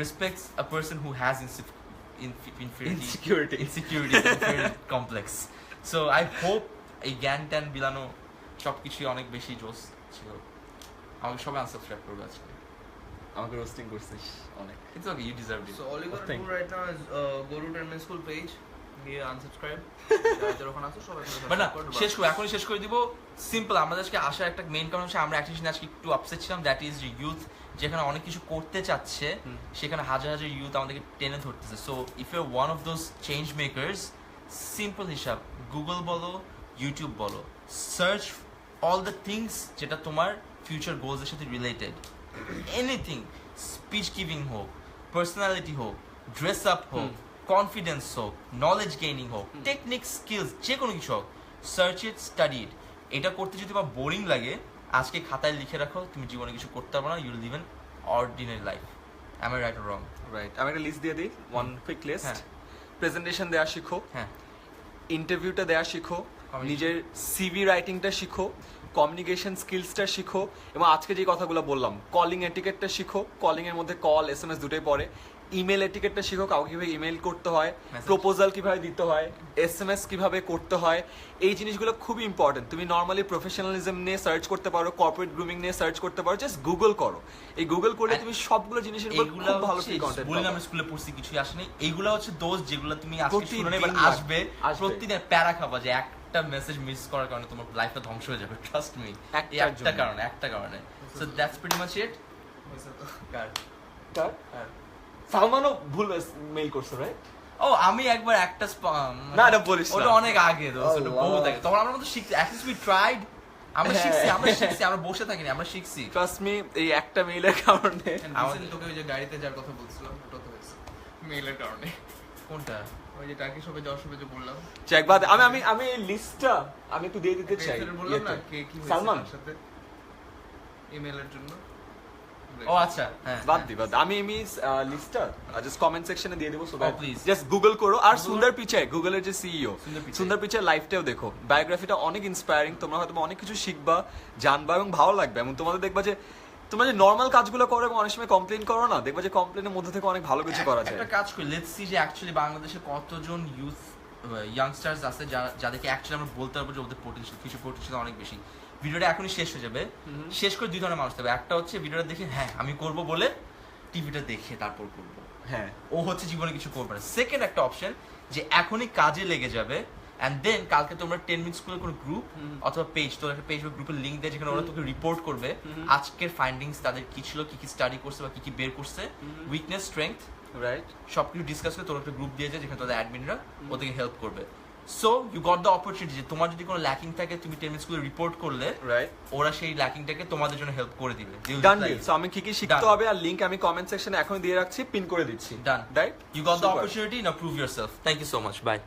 respects a person who has insecurity complex. So I hope এই জ্ঞান ট্যান বিলানো সব কিছুই অনেক বেশি জোস ছিল। আমাকে সবাই আনসাবস্ক্রাইব করবে আজকে, আমাকে রোস্টিং করছিস অনেক। It's okay, you deserved it. So all you gotta Thank do right now is go to Tenman School page, গিয়ে unsubscribe, যারা ওখানে আছে সবাই But না, এখনই শেষ করে দিব। সিম্পল, আমাদের আজকে আসার একটা মেইন কারণ হচ্ছে আমরা অ্যাকচুয়ালি আজকে একটু আপসেট ছিলাম, দ্যাট ইজ ইউথ যেখানে অনেক কিছু করতে চাচ্ছে, সেখানে হাজার হাজার ইউথ আমাদেরকে টেনে ধরতেছে। So if you are one of those change makers, simple হিসাব, গুগল বলো, ইউটিউব বলো, সার্চ অল দ্য থিংস যেটা তোমার ফিউচার গোলসের সাথে রিলেটেড, এনিথিং, স্পিচ গিভিং হোক, পার্সোনালিটি হোক, ড্রেস আপ হোক, কনফিডেন্স হোক, নলেজ গেইনিং হোক, টেকনিক স্কিলস, যে কোনো কিছু হোক, সার্চ ইট, স্টাডি ইট। এটা করতে যদি তোমার বোরিং লাগে, আজকে খাতায় লিখে রাখো, তুমি জীবনে কিছু করতে পারবে না, you will live an ordinary life. Am I right or wrong? Right. আমি একটা লিস্ট দিয়ে দিই, ওয়ান কুইক লিস্ট। হ্যাঁ। প্রেজেন্টেশন দেওয়া শিখো, হ্যাঁ, ইন্টারভিউটা দেওয়া শিখো, নিজের সিভি রাইটিংটা শিখো, কমিউনিকেশন স্কিলসটা শিখো, এবং আজকে যে কথাগুলো বললাম, কলিং এটিকেটটা শিখো, কলিং এর মধ্যে কল এসএমএস দুটোই পড়ে, ইমেল এটিকেটটা শিখো, কাউকে কিভাবে ইমেল করতে হয়, প্রপোজাল কিভাবে দিতে হয়, এসএমএস কিভাবে করতে হয়, এই জিনিসগুলো খুবই ইম্পর্টেন্ট। তুমি নর্মালি প্রফেশনালিজম নিয়ে সার্চ করতে পারো, কর্পোরেট গ্রুমিং নিয়ে সার্চ করতে পারো, জাস্ট গুগল করো। এই গুগল করলে তুমি সবগুলো জিনিসের উপর এইগুলো খুব ভালো ফ্রি কন্টেন্ট বললাম, পাবে। আমরা স্কুলে পড়ছি কিছুই আসেনি। এইগুলো হচ্ছে দোষ যেগুলো তুমি আজকে প্রতিদিন শুনে নেবে, আসবে আসবে। প্রতিদিন প্যারা খাবা যে একটা মেসেজ মিস করার কারণে তোমার লাইফটা ধ্বংস হয়ে যাবে, ট্রাস্ট মি, একটা কারণে। So that's pretty much it. সালমানও ভুল মেইল করছো, রাইট? ও আমি একবার একটা না, এটা বলিস না। ওটা অনেক আগে, দোস্ত, ওটা বহুত আগে। তখন আমরা তো শিখছি, অ্যাট লিস্ট উই ট্রাইড, আমরা শিখছি, আমরা বসে থাকিনি, আমরা শিখছি। ট্রাস্ট মি, এই একটা মেইলের কারণে আমাদের তোকে ওই যে গাড়িতে যার কথা বলছিলাম, ওটা তো হয়েছে মেইলের কারণে। কোনটা? ওই যে টার্কি শপে যাওয়ার সময় যে বললাম, চেক বাদ। আমি এই লিস্টটা আমি একটু দিয়ে দিতে চাই। বললাম না কে কি হয়েছে সালমান তার সাথে ইমেইলের জন্য। ও আচ্ছা, হ্যাঁ, বাদ আমি লিস্টটা জাস্ট কমেন্ট সেকশনে দিয়ে দেবো, so that please. Just Google করো। আর সুন্দর পিচাই, গুগলের যে সিইও সুন্দর সুন্দর পিচাই লাইফটাও দেখো, বায়োগ্রাফিটা অনেক ইন্সপায়ারিং, তোমরা হয়তো অনেক কিছু শিখবা, জানবা এবং ভালো লাগবে। এবং তোমাদের দেখবা যে তোমরা যে নর্মাল কাজগুলো করো এবং অনেক সময় কমপ্লেন করো না, দেখবা যে কমপ্লেনের মধ্যে থেকে অনেক ভালো কিছু করা যায়। একটা কাজ করি, লেটস সি যে অ্যাকচুয়ালি বাংলাদেশে কতজন ইউথ ইয়াংস্টার্স আছে যাদেরকে অ্যাকচুয়ালি আমরা বলতে পারবো যে ওদের পোটেনশিয়াল অনেক বেশি। ভিডিওটা এখনই শেষ হয়ে যাবে, শেষ করে 2 ধরনের মানুষ থাকবে। একটা হচ্ছে ভিডিওটা দেখে হ্যাঁ আমি করব বলে টিভিটা দেখে তারপর করব, হ্যাঁ, ও হচ্ছে জীবনে কিছু করবে না। সেকেন্ড একটা অপশন যে এখনই কাজে লেগে যাবে অ্যান্ড দেন কালকে তোমরা 10 মিনিট স্কুলের কোনো গ্রুপ অথবা পেজ, তোর একটা পেজ বা গ্রুপের লিঙ্ক দেয় যেখানে ওরা তোকে রিপোর্ট করবে আজকের ফাইন্ডিংস তাদের কি ছিল, কি কি স্টাডি করছে বা কি কি বের করছে, উইকনেস স্ট্রেংথ রাইট সবকিছু ডিসকাস করে তোর একটা গ্রুপ দিয়ে যায় যেখানে তোদের অ্যাডমিনরা ওদেরকে হেল্প করবে। So you got the opportunity যে তোমার যদি কোনো ল্যাকিং থাকে তুমি 10 মিনিট স্কুলে রিপোর্ট করলে রাইট ওরা সেই ল্যাকিংটাকে তোমাদের জন্য হেল্প করে দিবে। ডান ডিল। সো আমি কি কি শিখতে Done. হবে আর লিংক আমি কমেন্ট সেকশনে এখনই দিয়ে রাখছি, পিন করে দিচ্ছি। Done, right you got the opportunity, now prove yourself. Thank you so much, by.